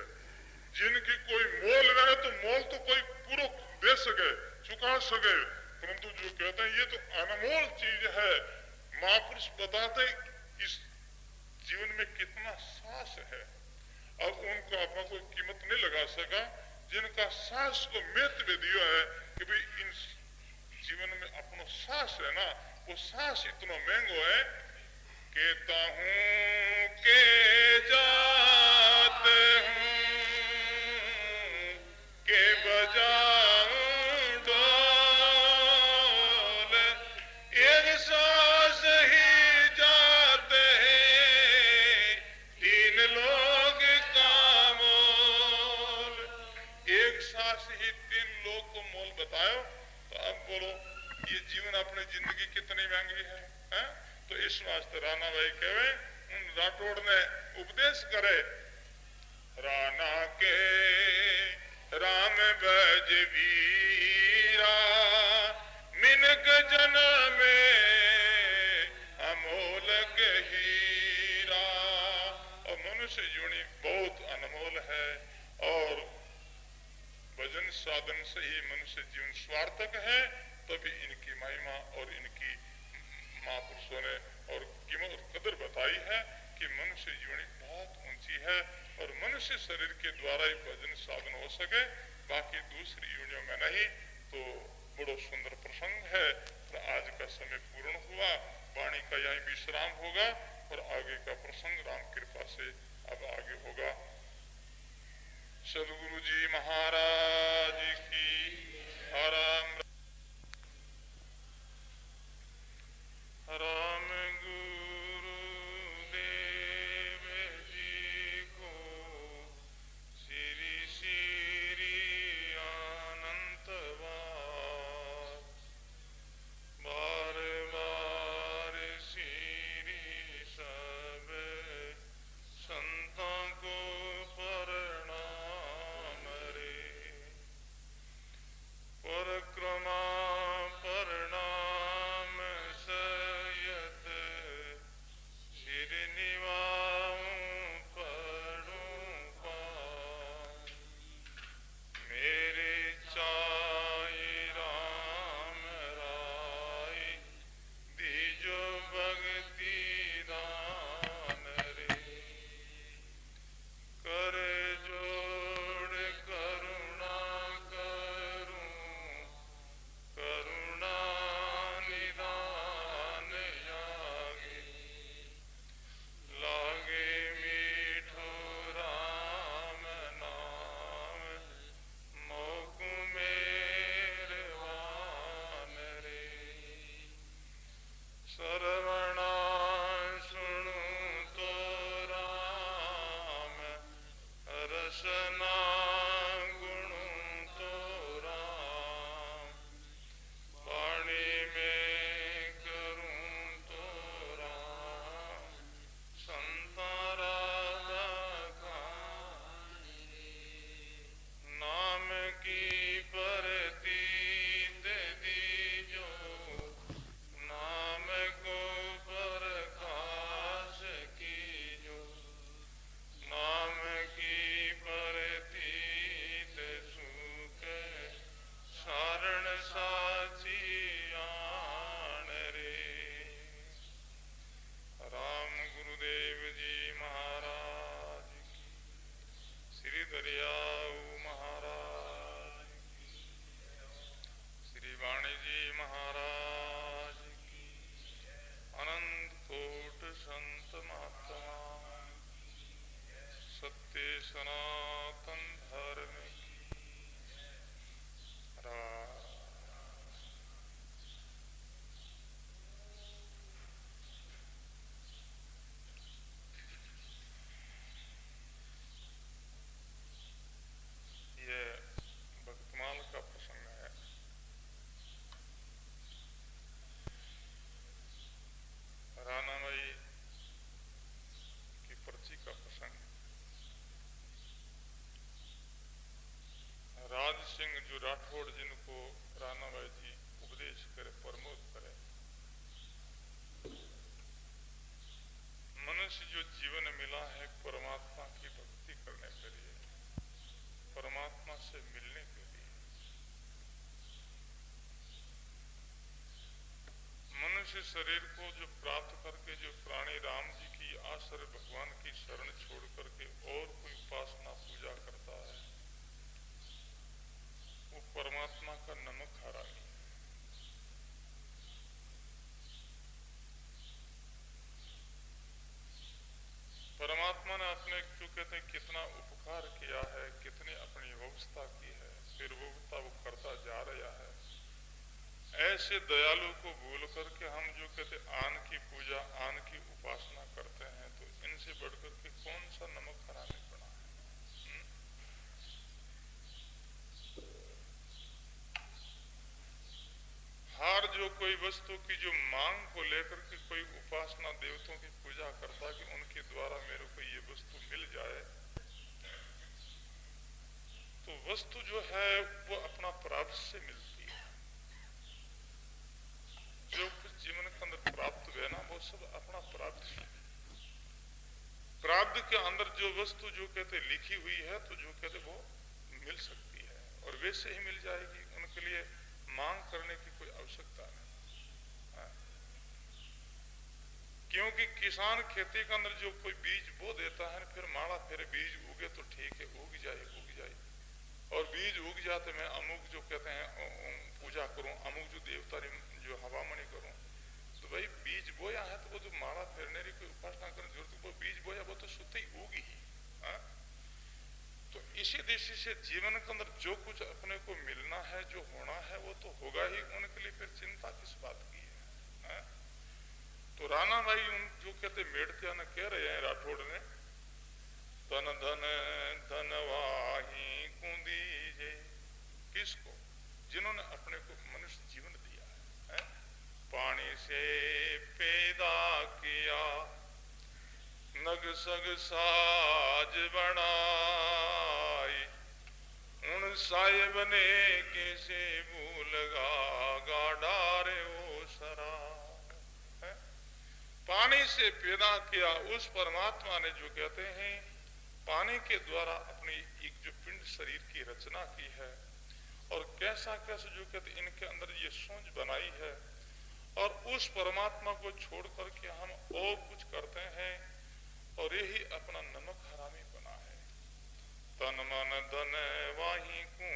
जिनकी कोई मोल रहे तो मोल तो कोई पूरा दे सके चुका सके, परंतु जो कहते हैं ये तो अनमोल चीज है। महापुरुष बताते इस जीवन में कितना सांस है, अब उनको अपना कोई कीमत नहीं लगा सका। जिनका सांस को महत्व दिया है कि भाई इन जीवन में अपना सांस है ना, वो सांस इतना महंगो है, कहता हूं के जाते हूं के बजाऊं ढोल, एक सांस ही जाते हैं तीन लोग का मोल। एक सांस ही तीन लोग को मोल बताओ, तो अब बोलो ये जीवन अपनी जिंदगी कितनी महंगी है? तो इस वास्ते राणा भाई कहे, उन राठौड़ ने उपदेश करे, राणा के राम बज वीरा मिनक जन्म में अमोलक हीरा। और मनुष्य जीवनी बहुत अनमोल है, और भजन साधन से ही मनुष्य जीवन स्वार्थक है। तभी इनकी महिमा और इनकी महापुरुषों ने और कीमत और कदर बताई है कि मनुष्य जीवनी बहुत ऊंची है, और मनुष्य शरीर के द्वारा ही भजन साधन हो सके, बाकी दूसरी यूनियों में नहीं। तो बड़ो सुंदर प्रसंग है। तो आज का समय पूर्ण हुआ, वाणी का यही विश्राम होगा, और आगे का प्रसंग राम कृपा से अब आगे होगा। सदगुरु जी महाराज की राम राम गुरुदेव जी को श्री श्री अनंत बार बार श्री सब संतों को प्रणाम रे। परिक्रमा प्रणाम सयत सिर निवाऊं पढ़ूं पार। मेरे चाय राम राय दीजो भक्ति दान रे। कर जोड़ करुणा करूं करुणा निदान यागे। लागे मीठो राम नाम मोकु मेरवान रे। सरवणा सुनु तो राम रसना गुणु तो राम। वाणी में करूं तो राम संता राधा खानी। नाम की परतीत दीजो नाम को प्रकाश कीजो। नाम की परतीत सुख सारण साची आन रे। राम गुरुदेव जी महाराज की, श्री दरियाऊ महाराज की, श्री वाणी जी महाराज की, अनंत कोट संत महात्मा सत्य सनातन धर्म की ये भक्तमाल का प्रसंग है। रानामयी की पर्ची का प्रसंग है। राज सिंह जो राठौड़ जिनको रानाबाई जी उपदेश करे, प्रमोद करे, मनुष्य जो जीवन मिला है परमात्मा की भक्ति करने के लिए, परमात्मा से मिलने के लिए। मनुष्य शरीर को जो प्राप्त करके जो प्राणी राम जी की आश्रय भगवान की शरण छोड़ करके और कोई उपासना पूजा करता है, वो परमात्मा का नमक हरामी। ऐसे दयालु को भूल करके हम जो कहते आन की पूजा, आन की उपासना करते हैं, तो इनसे बढ़कर के कौन सा नमक हरामी पड़ा है? हर जो कोई वस्तु की जो मांग को लेकर के कोई उपासना देवताओं की पूजा करता कि उनके द्वारा मेरे को ये वस्तु मिल जाए, तो वस्तु जो है वो अपना प्राप्त से मिलती है। जो कुछ जीवन के अंदर प्राप्त हुए ना, वो सब अपना प्राप्त से, प्राप्त के अंदर जो वस्तु जो कहते लिखी हुई है, तो जो कहते वो मिल सकती है और वैसे ही मिल जाएगी। उनके लिए मांग करने की कोई आवश्यकता नहीं। क्योंकि किसान खेती के अंदर जो कोई बीज बो देता है, फिर माड़ा फिर बीज उगे तो ठीक है, उग जाए और बीज उग जाते मैं अमुक जो कहते हैं पूजा करूं, अमुक जो देवता जो हवामणि करूं, तो भाई बीज बोया है तो वो जो माड़ा फेरने की कोई उपासना करने की जरूरत, वो बीज बोया वो तो शुद्ध ही उगी ही। तो इसी दृष्टि से जीवन के अंदर जो कुछ अपने को मिलना है, जो होना है, वो तो होगा ही। उनके लिए फिर चिंता किस बात की है? तो राणा भाई उन जो कहते मेड़तिया ने कह रहे हैं राठौड़ ने, धन धन धनवाही कुंदीजे, किसको? जिन्होंने अपने को मनुष्य जीवन दिया है? पानी से पैदा किया, नग सग साज बनाई, उन साहिब ने कैसे भूलगा गाडारे ओ सरा। पानी से पैदा किया उस परमात्मा ने जो कहते हैं पानी के द्वारा अपनी एक जो पिंड शरीर की रचना की है, और कैसा कैसा जो कहते इनके अंदर ये सोच बनाई है, और उस परमात्मा को छोड़ करके हम और कुछ करते हैं, और यही अपना नमक हरामी बना है। तन मन धन वाही को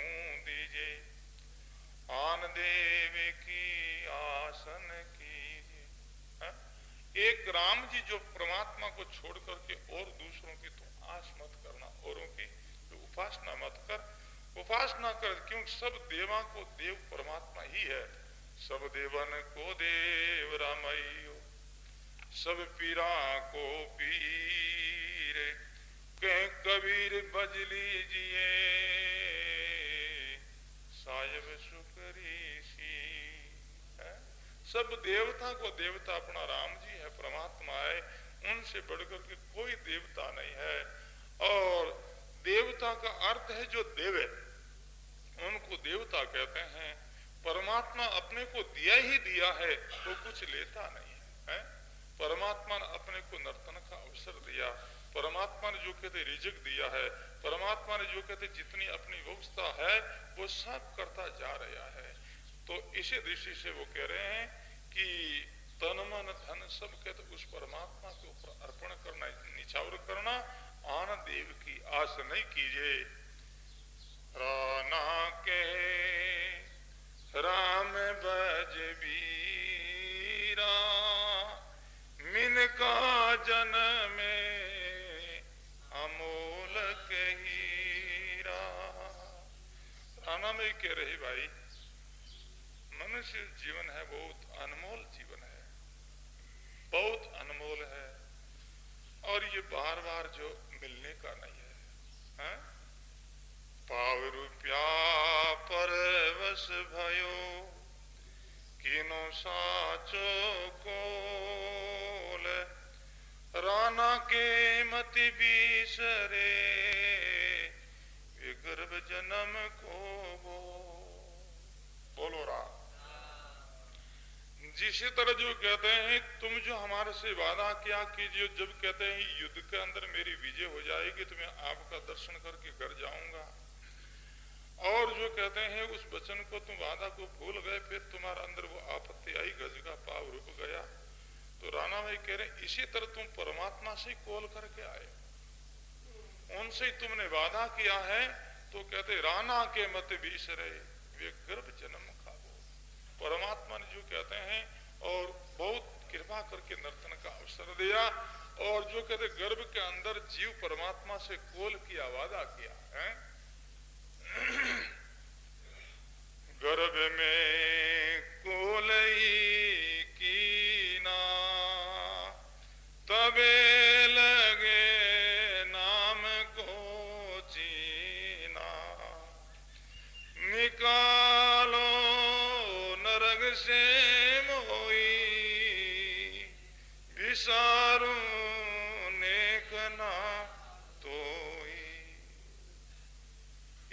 दीजे, आन देव की आसन कीजिए। एक राम जी जो परमात्मा को छोड़ करके और दूसरों की तो आस मत करना, औरों की तो उपासना मत कर, उपासना कर, क्योंकि सब देवा को देव परमात्मा ही है। सब देवन को देव रामैयो, सब पीरा को पीर, कह कबीर बज लीजिए साहिब सुकरी सी। सब देवता को देवता अपना राम जी है, परमात्मा है, उनसे बढ़कर के कोई देवता नहीं है। और देवता का अर्थ है जो देवे, उनको देवता कहते हैं। परमात्मा अपने को दिया ही दिया है, तो कुछ लेता नहीं है। परमात्मा ने अपने को नर्तन का अवसर दिया, परमात्मा ने जो कहते रिजक दिया है, परमात्मा ने जो कहते जितनी अपनी व्यवस्था है वो सब करता जा रहा है। तो इसी दृष्टि से वो कह रहे हैं कि तन मन धन सब कहते उस परमात्मा के ऊपर अर्पण करना, निछावर करना, आन देव की आस नहीं कीजिए। राना के राम बज बीरा, मिन का जन्म अमोल के हीरा। राणा में कह रही भाई मनुष्य जीवन है बहुत अनमोल जीवन है, बहुत अनमोल है, और ये बार बार जो मिलने का नहीं है। पाव रुपया परवश भयो, किनो साचो कोल, राना के मति बीसरे, गर्भ जन्म को बोलो राम। जिसी तरह जो कहते हैं तुम जो हमारे से वादा किया कि जो जब कहते हैं युद्ध के अंदर मेरी विजय हो जाएगी तो मैं आपका दर्शन करके घर जाऊंगा, और जो कहते हैं उस वचन को तुम वादा को भूल गए, फिर तुम्हारे अंदर वो आपत्ति आई, गज का पाव रुक गया। तो राणा भाई कह रहे इसी तरह तुम परमात्मा से कॉल करके आए, उनसे ही तुमने वादा किया है, तो कहते राणा के मत बीसरे, वे गर्भ जन्म खाओ। परमात्मा ने जो कहते हैं और बहुत कृपा करके नर्तन का अवसर दिया, और जो कहते गर्भ के अंदर जीव परमात्मा से कॉल किया, वादा किया है। गर्भ में कोलई कीना, तबे लगे नाम को जीना। निकालो नरक से मोई, विसारू नेक ना तोई।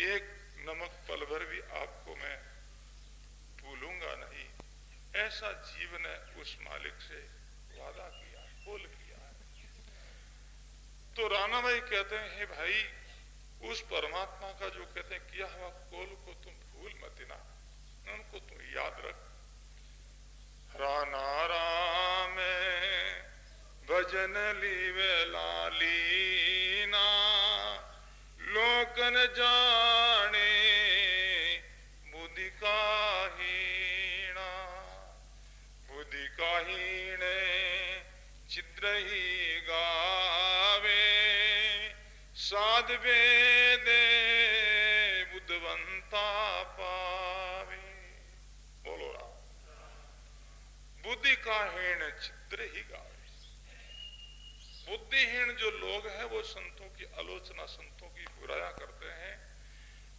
एक नमक पल भर भी आपको मैं भूलूंगा नहीं, ऐसा जीवन है उस मालिक से वादा किया, बोल किया है। तो राणा भाई कहते हैं भाई उस परमात्मा का जो कहते हैं किया हुआ कोल को तुम भूल मत ना, उनको तुम याद रख। राणा राम भजन लीवे लालीना, लोकन जाने बुद्धि काहीणा। बुद्धि काहीणे छिद्र ही गावे, साध वेदे बुद्धवंता पावे। बोलो राम। बुद्धि काहीण छिद्र ही गावे। बुद्धिहीन जो लोग हैं वो संतों की आलोचना, संतों की बुराया करते हैं,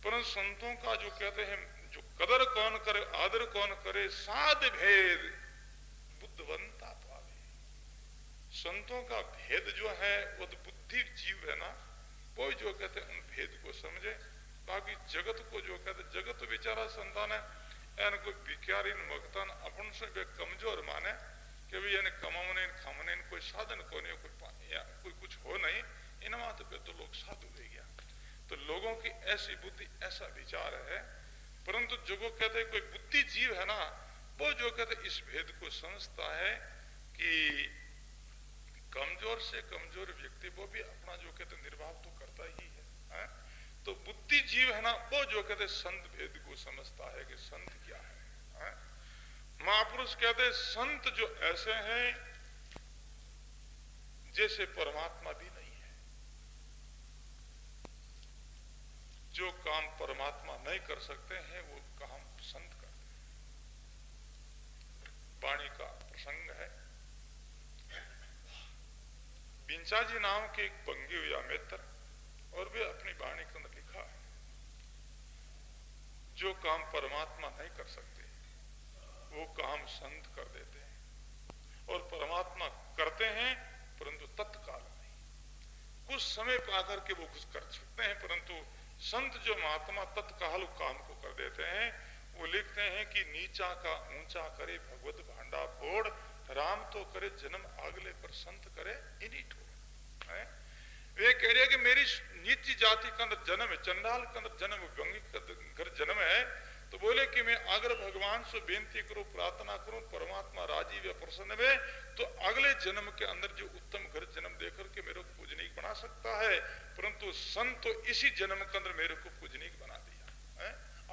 परंतु संतों का जो कहते हैं जो कदर कौन करे, आदर कौन करे, साध भेद बुद्धवंता पावे। संतों का भेद जो है वो तो बुद्धि जीव है ना, वो जो कहते हैं उन भेद को समझे। बाकी जगत को जो कहते जगत बेचारा संतान है, एन कोई भिखारी मगतान अपन से वे कमजोर माने कि भाई यानी कमाने खाने कोई साधन को नहीं, कोई कुछ हो नहीं, इन बात पे तो लोग साधु दे गया। तो लोगों की ऐसी बुद्धि, ऐसा विचार है। परंतु जो को कहते कोई बुद्धि जीव है ना, वो जो कहते इस भेद को समझता है कि कमजोर से कमजोर व्यक्ति वो भी अपना जो कहते निर्वाह तो करता ही है। तो बुद्धि जीव है ना, वो जो कहते संत भेद को समझता है कि संत क्या है। महापुरुष कहते संत जो ऐसे हैं जैसे परमात्मा भी नहीं है। जो काम परमात्मा नहीं कर सकते हैं वो काम संत करते हैं। वाणी का प्रसंग है। बिंचा जी नाम के एक बंगी हुआ मित्र, और वे अपनी वाणी के अंदर लिखा है जो काम परमात्मा नहीं कर सकते वो काम संत कर देते हैं, और परमात्मा करते हैं परंतु तत्काल नहीं, कुछ समय पाकर के वो कुछ कर सकते हैं, परंतु संत जो महात्मा तत्काल काम को कर देते हैं। वो लिखते हैं कि नीचा का ऊंचा करे भगवत भांडा फोड़, राम तो करे जन्म आगले पर संत करे इन्हीं ठोड़। वे कह रहे हैं कि मेरी नीची जाति का अंदर जन्म है, चंडाल का अंदर जन्म, गंगी का घर जन्म है, तो बोले कि मैं अगर भगवान से बेनती करूं, प्रार्थना करूं, परमात्मा राजी व प्रसन्न वे, तो अगले जन्म के अंदर जो उत्तम घर जन्म देकर के मेरे को पूजनीक बना सकता है। परंतु संत तो इसी जन्म के अंदर मेरे को पूजनीक बना दिया,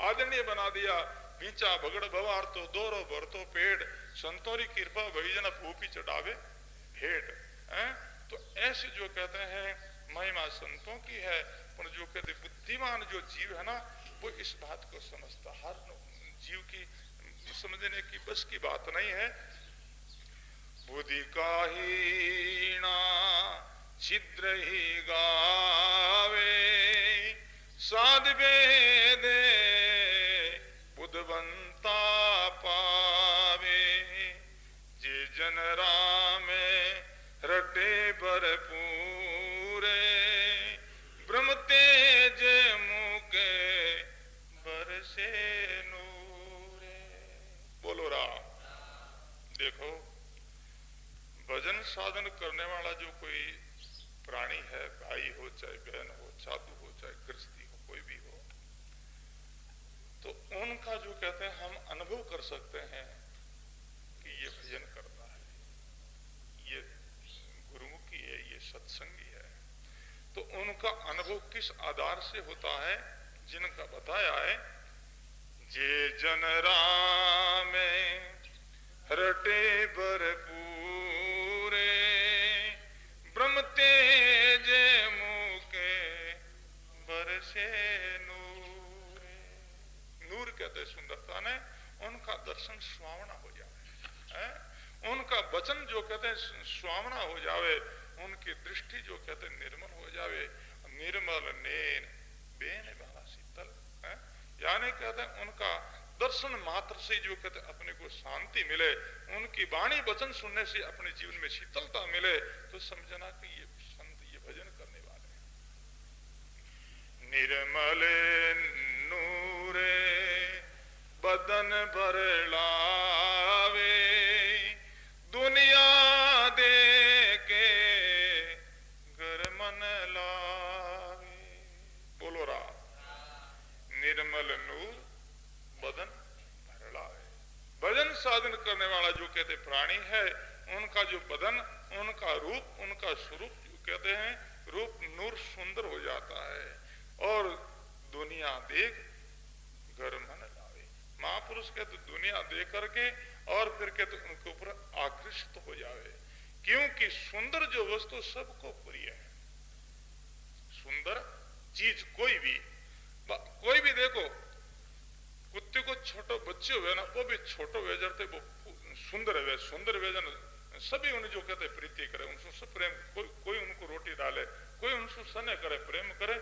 आदरणीय बना दिया। बीचा भगड़ भवार तो दोरो भरतो पेड़, संतों की कृपा वही जना भूपी चढ़ावे भेंट। तो ऐसे जो कहते हैं महिमा संतों की है, पर जो कहते बुद्धिमान जो जीव है ना, वो इस बात को समझता। हर जीव की समझने की बस की बात नहीं है। बुद्धि काहीणा छिद्र ही गावे, साध वेदे बुद्धवंता पावे। जे जन राम रटे भरपूरे, ब्रह्म तेज मुके बरसे नूरे। बोलो राम। देखो भजन साधन करने वाला जो कोई प्राणी है, भाई हो चाहे बहन हो, साधु हो चाहे गृहस्थी हो, कोई भी हो, तो उनका जो कहते हैं हम अनुभव कर सकते हैं कि ये भजन करता है, ये गुरुमुखी है, ये सत्संगी है। तो उनका अनुभव किस आधार से होता है, जिनका बताया है, जे जन राम रटे भरपूरे, ब्रह्म तेज मुके बरसे नूरे। नूर कहते सुंदरता ने, उनका दर्शन स्वामी बचन जो कहते हैं स्वामना हो जावे, उनकी दृष्टि जो कहते हैं निर्मल हो जावे। निर्मल नैन बेन बहरा शीतल है, यानी कहते हैं उनका दर्शन मात्र से जो कहते हैं अपने को शांति मिले, उनकी वाणी वचन सुनने से अपने जीवन में शीतलता मिले, तो समझना कि ये संत ये भजन करने वाले हैं। निर्मल नूरे बदन भर लावे, दुनिया दे के घर मन लावे। बोलो राम। निर्मल नूर बदन भर लावे। भजन साधन करने वाला जो कहते प्राणी है, उनका जो बदन, उनका रूप, उनका स्वरूप जो कहते हैं रूप नूर सुंदर हो जाता है, और दुनिया देख घर मन लावे। महापुरुष कहते दुनिया देख करके और फिर कहते उनके ऊपर आकृष्ट हो जावे, क्योंकि सुंदर जो वस्तु सबको प्रिय है। सुंदर चीज कोई भी देखो, कुत्ते को छोटो बच्चे हुए ना, वो भी छोटो वे जरते वो सुंदर है, सुंदर वेजन सभी उन्हें जो कहते प्रीति करे, उनसे सब प्रेम, कोई उनको रोटी डाले, कोई उनसे स्नेह करे, प्रेम करे,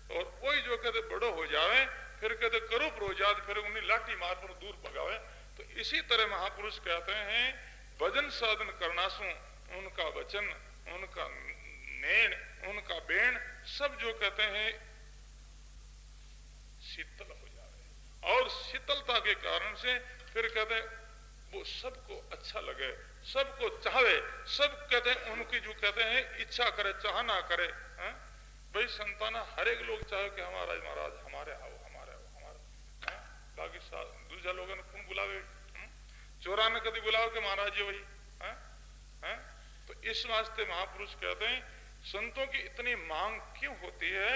और कोई जो कहते बड़ो हो जावे फिर कहते करूप हो जात, फिर उन्हें लाठी मार पर दूर भगावे। तो इसी तरह महापुरुष कहते हैं भजन साधन करना सु उनका वचन, उनका नैन, उनका बेण सब जो कहते हैं शीतल हो जावे, और शीतलता के कारण से फिर कहते हैं वो सबको अच्छा लगे, सबको चाहे, सब कहते हैं उनकी जो कहते हैं इच्छा करे, चाहना करे। भाई संताना हर एक लोग चाहे कि हमारा महाराज हमारे आओ, हमारे आओ, हमारे, बाकी दूसरा लोगों ने कौन बुलावे, चोरा ने कभी बुलाओ कि महाराज जी वही है। तो इस वास्ते महापुरुष कहते हैं संतों की इतनी मांग क्यों होती है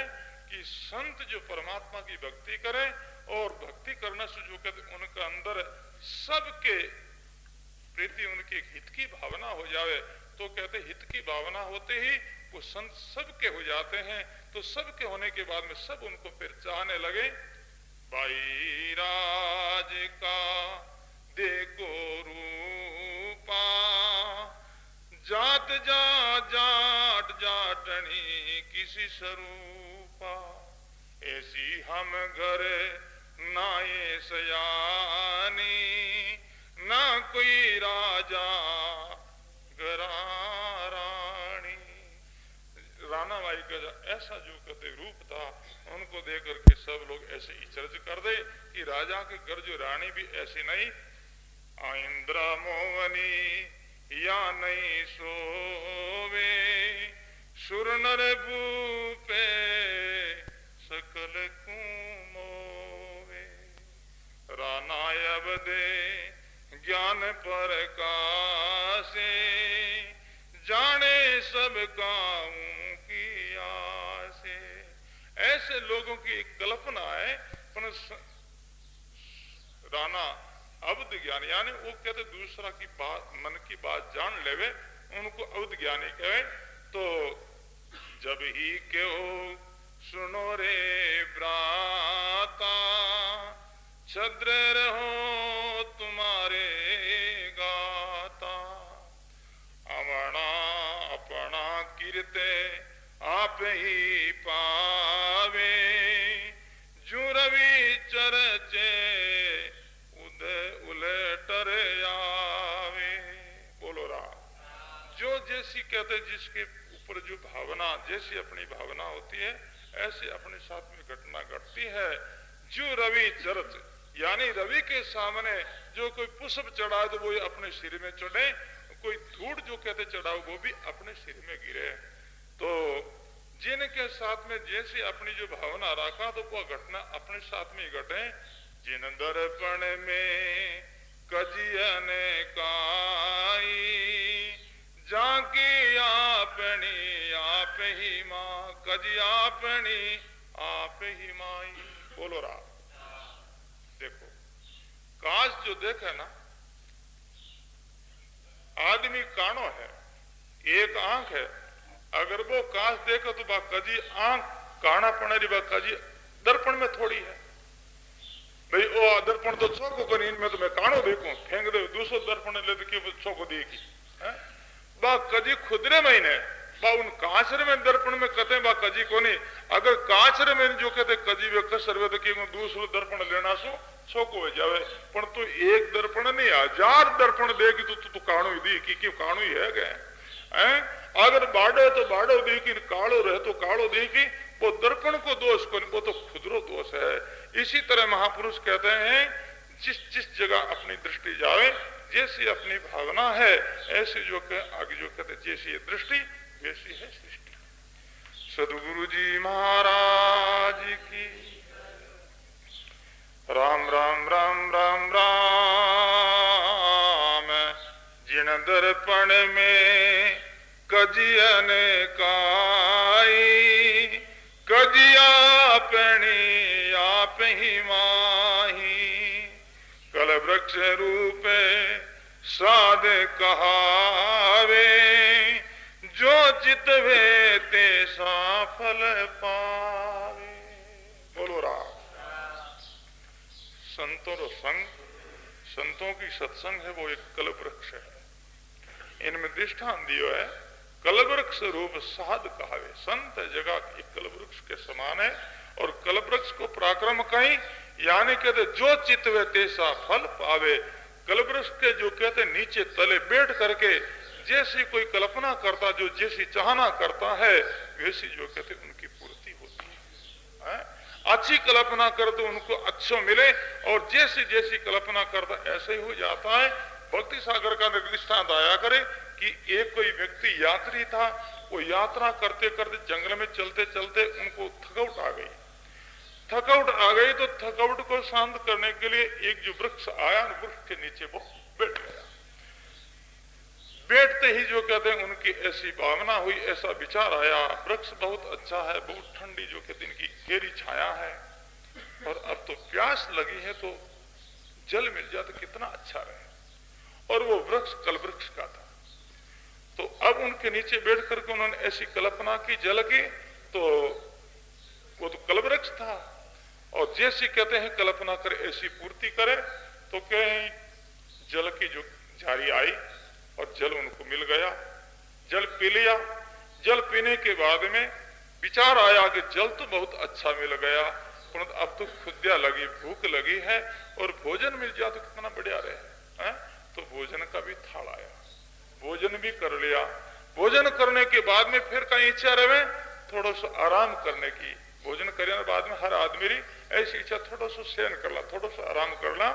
कि संत जो परमात्मा की भक्ति करे, और भक्ति करने से जो कहते उनका अंदर सबके प्रीति, उनकी हित की भावना हो जावे। तो कहते हित की भावना होते ही वो संत सबके हो जाते हैं, तो सबके होने के बाद में सब उनको फिर चाहने लगे। भाई राज का देखो रूपा, जात जा जाट जाटनी किसी स्वरूपा, ऐसी हम घर नाये सयानी, ना कोई राजा रानी। राणा माई का ऐसा जो कहते रूप था, उनको देख करके सब लोग ऐसे ही चर्च कर दे कि राजा के घर जो रानी भी ऐसी नहीं, इंद्रा मोहनी या नहीं सोवे, सुर नर भूपे सकल कुमोवे, राना अबदे ज्ञान पर कासे, जाने सब कामों की आसे। ऐसे लोगों की कल्पना है, पर राना अवध ज्ञान, यानी वो कहते दूसरा की बात, मन की बात जान लेवे, उनको अवध ज्ञानी कहे। तो जब ही क्यों सुनो रे ब्राता, छद्र रहो तुम्हारे गाता, अपना अपना कीर्ते आप ही पावे, जो रवि चरचे उलटर आवे। बोलो राम। जो जैसी कहते जिसके ऊपर जो भावना, जैसी अपनी भावना होती है, ऐसे अपने साथ में घटना घटती है। जो रवि चरच, यानी रवि के सामने जो कोई पुष्प चढ़ाए तो वो अपने सिर में चढ़े, कोई धूड़ जो कहते चढ़ाओ वो भी अपने सिर में गिरे। तो जिनके साथ में जैसे अपनी जो भावना रखा, तो वो घटना अपने साथ में ही घटे। जिन दर्पण में कजियन काई, जाकी आपनी आप ही माँ, कजी आपनी आप ही माई। बोलो राम। देखो काश जो देखे ना, आदमी कानो है, एक आंख है, अगर वो काश देखे तो बा कजी आंख काना पड़ेरी, बा कजी दर्पण में थोड़ी है। भाई ओ दर्पण तो छोको करी, इनमें तो मैं कानो देखूं, फेंक दे दूसरो दर्पण ले तो क्यों छोको देखी है? बा कजी खुदरे महीने बा उन कांचरे में दर्पण में कहते बा कजी को नहीं। अगर कांचरे में जो कहते कजी वे कसरवे तो कि दूसरो दर्पण लेना सो को जावे पण तू एक दर्पण नहीं 1000 दर्पण देगी तो काणु दी कि क्यों काणु ही है गए हैं। अगर बाड़ो तो बाड़ो देखी कालो रहे तो कालो देखी वो दर्पण को दोष को वो तो खुदरो दोष है। इसी तरह महापुरुष कहते हैं जिस जिस जगह अपनी दृष्टि जावे जैसी अपनी भावना है ऐसी जो आगे जो कहते जैसी दृष्टि वैसी है सृष्टि। सदगुरु जी महाराज की राम राम राम राम राम। जिन दर्पण में कजियन काई कजिया पेणी आप ही माही कल वृक्ष रूप साध कहावे जो चितवे ते फल पावे। बोलो राम। संतों रो संग संतों की सत्संग है वो एक कल्प वृक्ष है। इनमें दृष्टांत दियो है कल्पवृक्ष रूप साध कहावे। संत जगह एक कल्पवृक्ष के समान है और कल्पवृक्ष को पराक्रम कहीं यानी कहते जो चितवे तेसा फल पावे। कल्पवृक्ष के जो कहते नीचे तले बैठ करके जैसी कोई कल्पना करता जो जैसी चाहना करता है वैसी जो कहते उनकी पूर्ति होती है। अच्छी कल्पना कर तो उनको अच्छा मिले और जैसी जैसी कल्पना करता ऐसे ही हो जाता है। भक्ति सागर का दृष्टांत आया करे कि एक कोई व्यक्ति यात्री था। वो यात्रा करते करते जंगल में चलते चलते उनको थकावट आ गई। थकावट आ गई तो थकावट को शांत करने के लिए एक जो वृक्ष आया वृक्ष के नीचे वो बैठ गया। बैठते ही जो कहते हैं उनकी ऐसी भावना हुई ऐसा विचार आया वृक्ष बहुत अच्छा है बहुत ठंडी जो कहते इनकी गहरी छाया है और अब तो प्यास लगी है तो जल मिल जाए तो कितना अच्छा रहे। और वो वृक्ष कल्पवृक्ष का था। तो अब उनके नीचे बैठ करके उन्होंने ऐसी कल्पना की जल की तो वो तो कल्पवृक्ष था और जैसी कहते हैं कल्पना करे ऐसी पूर्ति करे तो कहीं जल की जो झारी आई और जल उनको मिल गया। जल पी लिया। जल पीने के बाद में विचार आया कि जल तो बहुत अच्छा मिल गया परंतु अब तो खुद्या लगी भूख लगी है और भोजन मिल जाए तो कितना बढ़िया रहे है? तो भोजन का भी थाल आया भोजन भी कर लिया। भोजन करने के बाद में फिर कहीं इच्छा रहे थोड़ा सा आराम करने की। भोजन करने के बाद में हर आदमी ऐसी इच्छा थोड़ा सा शयन कर ला थोड़ा सा आराम कर ला।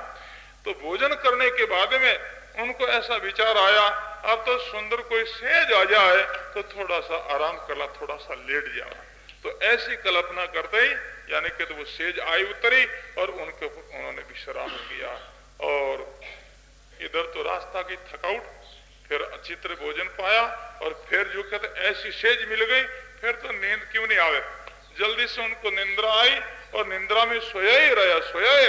तो भोजन करने के बाद में उनको ऐसा विचार आया अब तो सुंदर कोई सेज आ जाए तो थोड़ा सा आराम कर ला थोड़ा सा लेट जाए। तो ऐसी कल्पना करते ही यानी कि तो वो सेज आई उतरी और उनके उन्होंने विश्राम किया। और इधर तो रास्ता की थकावट फिर अच्छी तरह भोजन पाया और फिर जो कहते ऐसी सेज मिल गई फिर तो नींद क्यों नहीं आवे। जल्दी से उनको निंद्रा आई और निंद्रा में सोया ही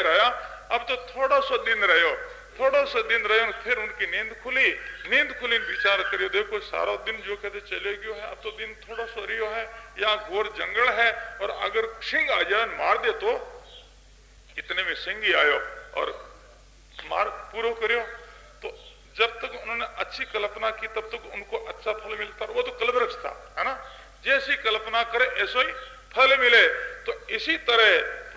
रहा। अब तो थोड़ा सा दिन रहो फिर उनकी नींद खुली विचार करियो देखो सारा दिन जो कहते चले गयो है अब तो दिन थोड़ा सा रियो है या घोर जंगल है और अगर सिंह आ जाए मार दे तो इतने में सिंह ही आयो और मार पूरा करियो। तो जब तक उन्होंने अच्छी कल्पना की तब तक उनको अच्छा फल मिलता। वो तो कल्पवृक्ष था है ना। जैसी कल्पना करे ऐसा ही फल मिले। तो इसी तरह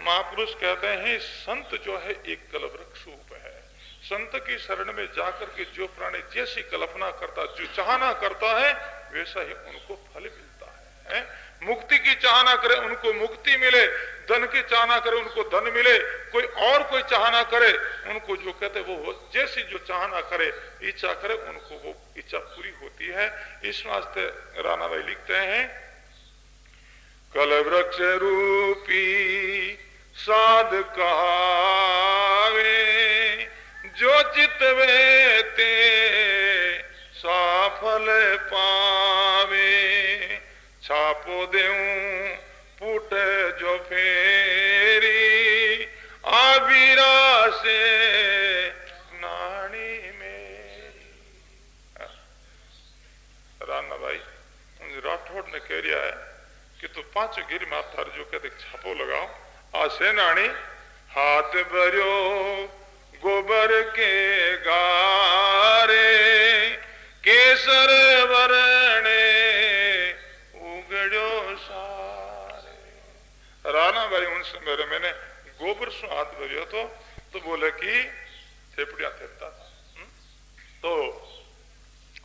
महापुरुष कहते हैं संत जो है एक कल्पवृक्ष रूप है। संत की शरण में जाकर के जो प्राणी जैसी कल्पना करता जो चाहना करता है वैसा ही उनको फल मिलता है। मुक्ति की चाहना करे उनको मुक्ति मिले धन की चाहना करे उनको धन मिले कोई चाहना करे उनको जो कहते वो जैसी जो चाहना करे इच्छा करे उनको वो इच्छा पूरी होती है। इस वास्ते राणा भाई लिखते हैं कल वृक्ष रूपी साध कहावे जो चितवे ते साफल पावे छापो देऊं पुट जो फेरी आबिरा से नानी मेरी। राणा भाई राठौड़ ने कह रिया है कि तू 5 गिर माथार जो कहते छापो लगाओ आसे नानी हाथ भरियो गोबर के गारे केस केसर वरणे उगड़ो सारे। राणा भाई उन समय मैंने गोबर सु हाथ भरियो तो बोले कि थेपड़िया थेपता था। तो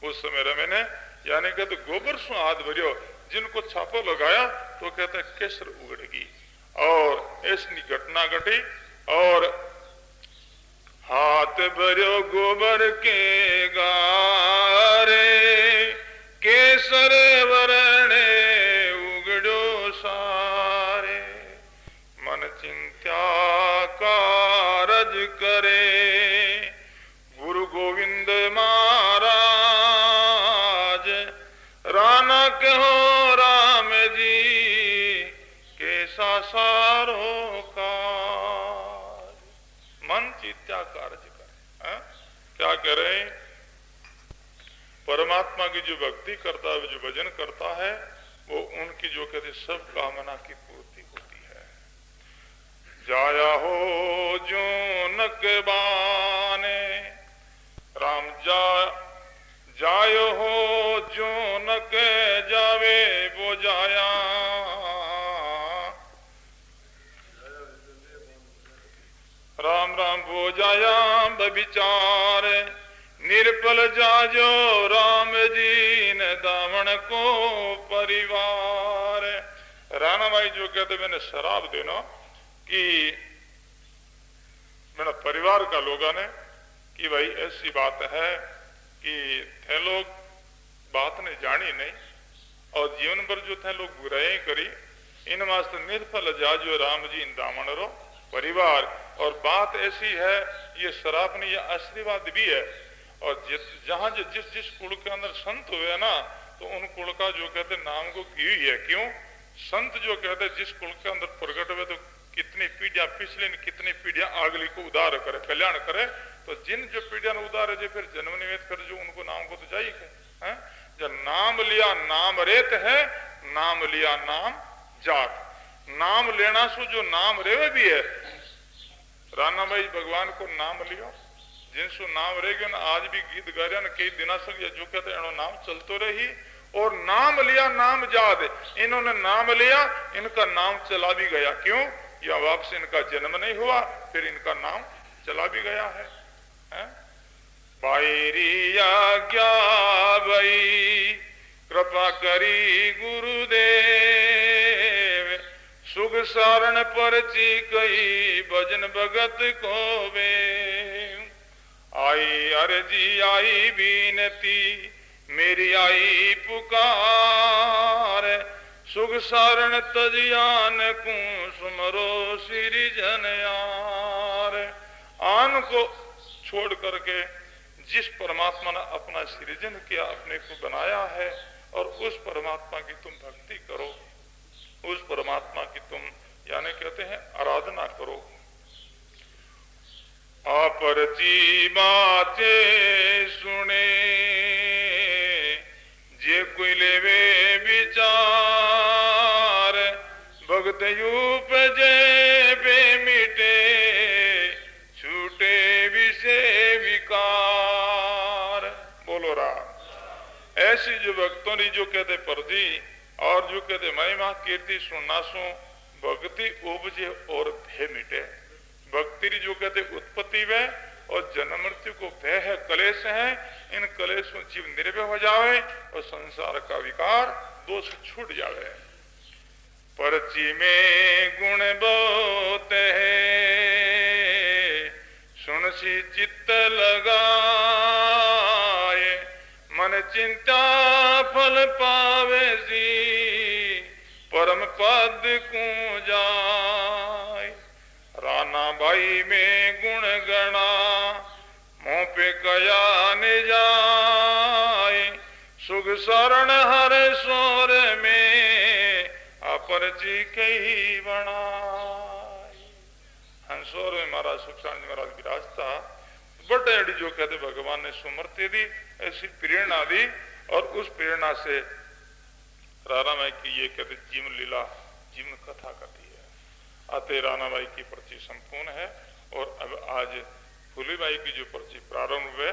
उस समय मैंने यानी कहते गोबर सु हाथ भरियो, जिनको छापो लगाया तो कहते केसर उगड़गी। और ऐसी घटना घटी। और हाथ भरियो गोबर के गारे केसर वरणे उगड़ो सारे। मन चिंत्या कारज करे गुरु गोविंद महाराज। राना कहो राम जी कैसा सारो काज। मन चित्या कार्य करे। क्या करे? परमात्मा की जो भक्ति करता है, जो भजन करता है, वो उनकी जो कहते सब कामना की पूर्ति होती है। जाया हो जो नक बाने राम जायो हो जो नक जावे वो जाया। राम राम वो जाया बविचार निर्पल जाजो राम जी ने दामन को परिवार। राणा भाई जो कहते मैंने शराब देना कि मेरा परिवार का लोगों ने कि भाई ऐसी बात है कि थे लोग बात ने जानी नहीं और जीवन भर जो थे लोग बुराई करी। इन वास्ते निर्फल जाजो राम जी इन दामन रो परिवार। और बात ऐसी है, ये शराब नहीं, ये आशीर्वाद भी है। और जहां जिस जिस कुल के अंदर संत हुए ना, तो उन कुल का जो कहते नाम को की हुई है। क्यों? संत जो कहते जिस कुल के अंदर प्रकट हुए तो कितनी पीढ़ियां पिछले कितनी पीढ़ियां आगली को उदार करे, कल्याण करे। तो जिन जो पीढ़ियां उदार है जो फिर जन्म निवेद कर जो उनको नाम को तो जाइए है। जब नाम लिया नाम रेत है, नाम लिया नाम जात। नाम लेना सु जो नाम रेवे भी है। राणा भाई भगवान को नाम लियो, जिनसु नाम रहेगा ना आज भी गीत गा रहे ना कई दिना सक जो कहते हैं नाम चलतो रही। और नाम लिया नाम जाद, इन्होंने नाम लिया, इनका नाम चला भी गया। क्यों? या वापस इनका जन्म नहीं हुआ, फिर इनका नाम चला भी गया है। बायरी आज्ञा भई कृपा करी गुरुदेव सुख सारण परची कई भजन भगत को वे। आई अर्जी आई बीनती मेरी आई पुकार सुख सारण तजियान को सुमरो श्री जनयार। आन को छोड़ करके जिस परमात्मा ने अपना सृजन किया, अपने को बनाया है, और उस परमात्मा की तुम भक्ति करो, उस परमात्मा की तुम यानी कहते हैं आराधना करो। अपरची बाते सुने जे कोई लेवे विचार भगत यूप जे बेमिटे छूटे विषय विकार। बोलो राम। ऐसी जो भक्तों ने जो कहते परजी और जो कहते महिमा कीर्ति सुनना सो भक्ति उपजे और भय मिटे। भक्ति जो कहते उत्पत्ति वे और जन्म मृत्यु को भय है, कलेश है। इन कलेशों जीव निर्भय हो जावे और संसार का विकार दोष छूट जावे। परची में गुण बहुत है सुन सी चित्त लगाए मन चिंता फल पावे सी परम पद को जाए। राणा भाई में गुण गणा मोह पे कया न जाए सुख शरण हर सोर में अपरची कही बनाए। हंसोर में महाराज सुखचांद महाराज विराजता बड़े जो कहते भगवान ने सुमृति दी, ऐसी प्रेरणा दी। और उस प्रेरणा से राणा माई की ये कहते जीवन लीला जीवन कथा करती है। अतः राणा माई की पर्ची संपूर्ण है। और अब आज फूली माई की जो पर्ची प्रारंभ हुए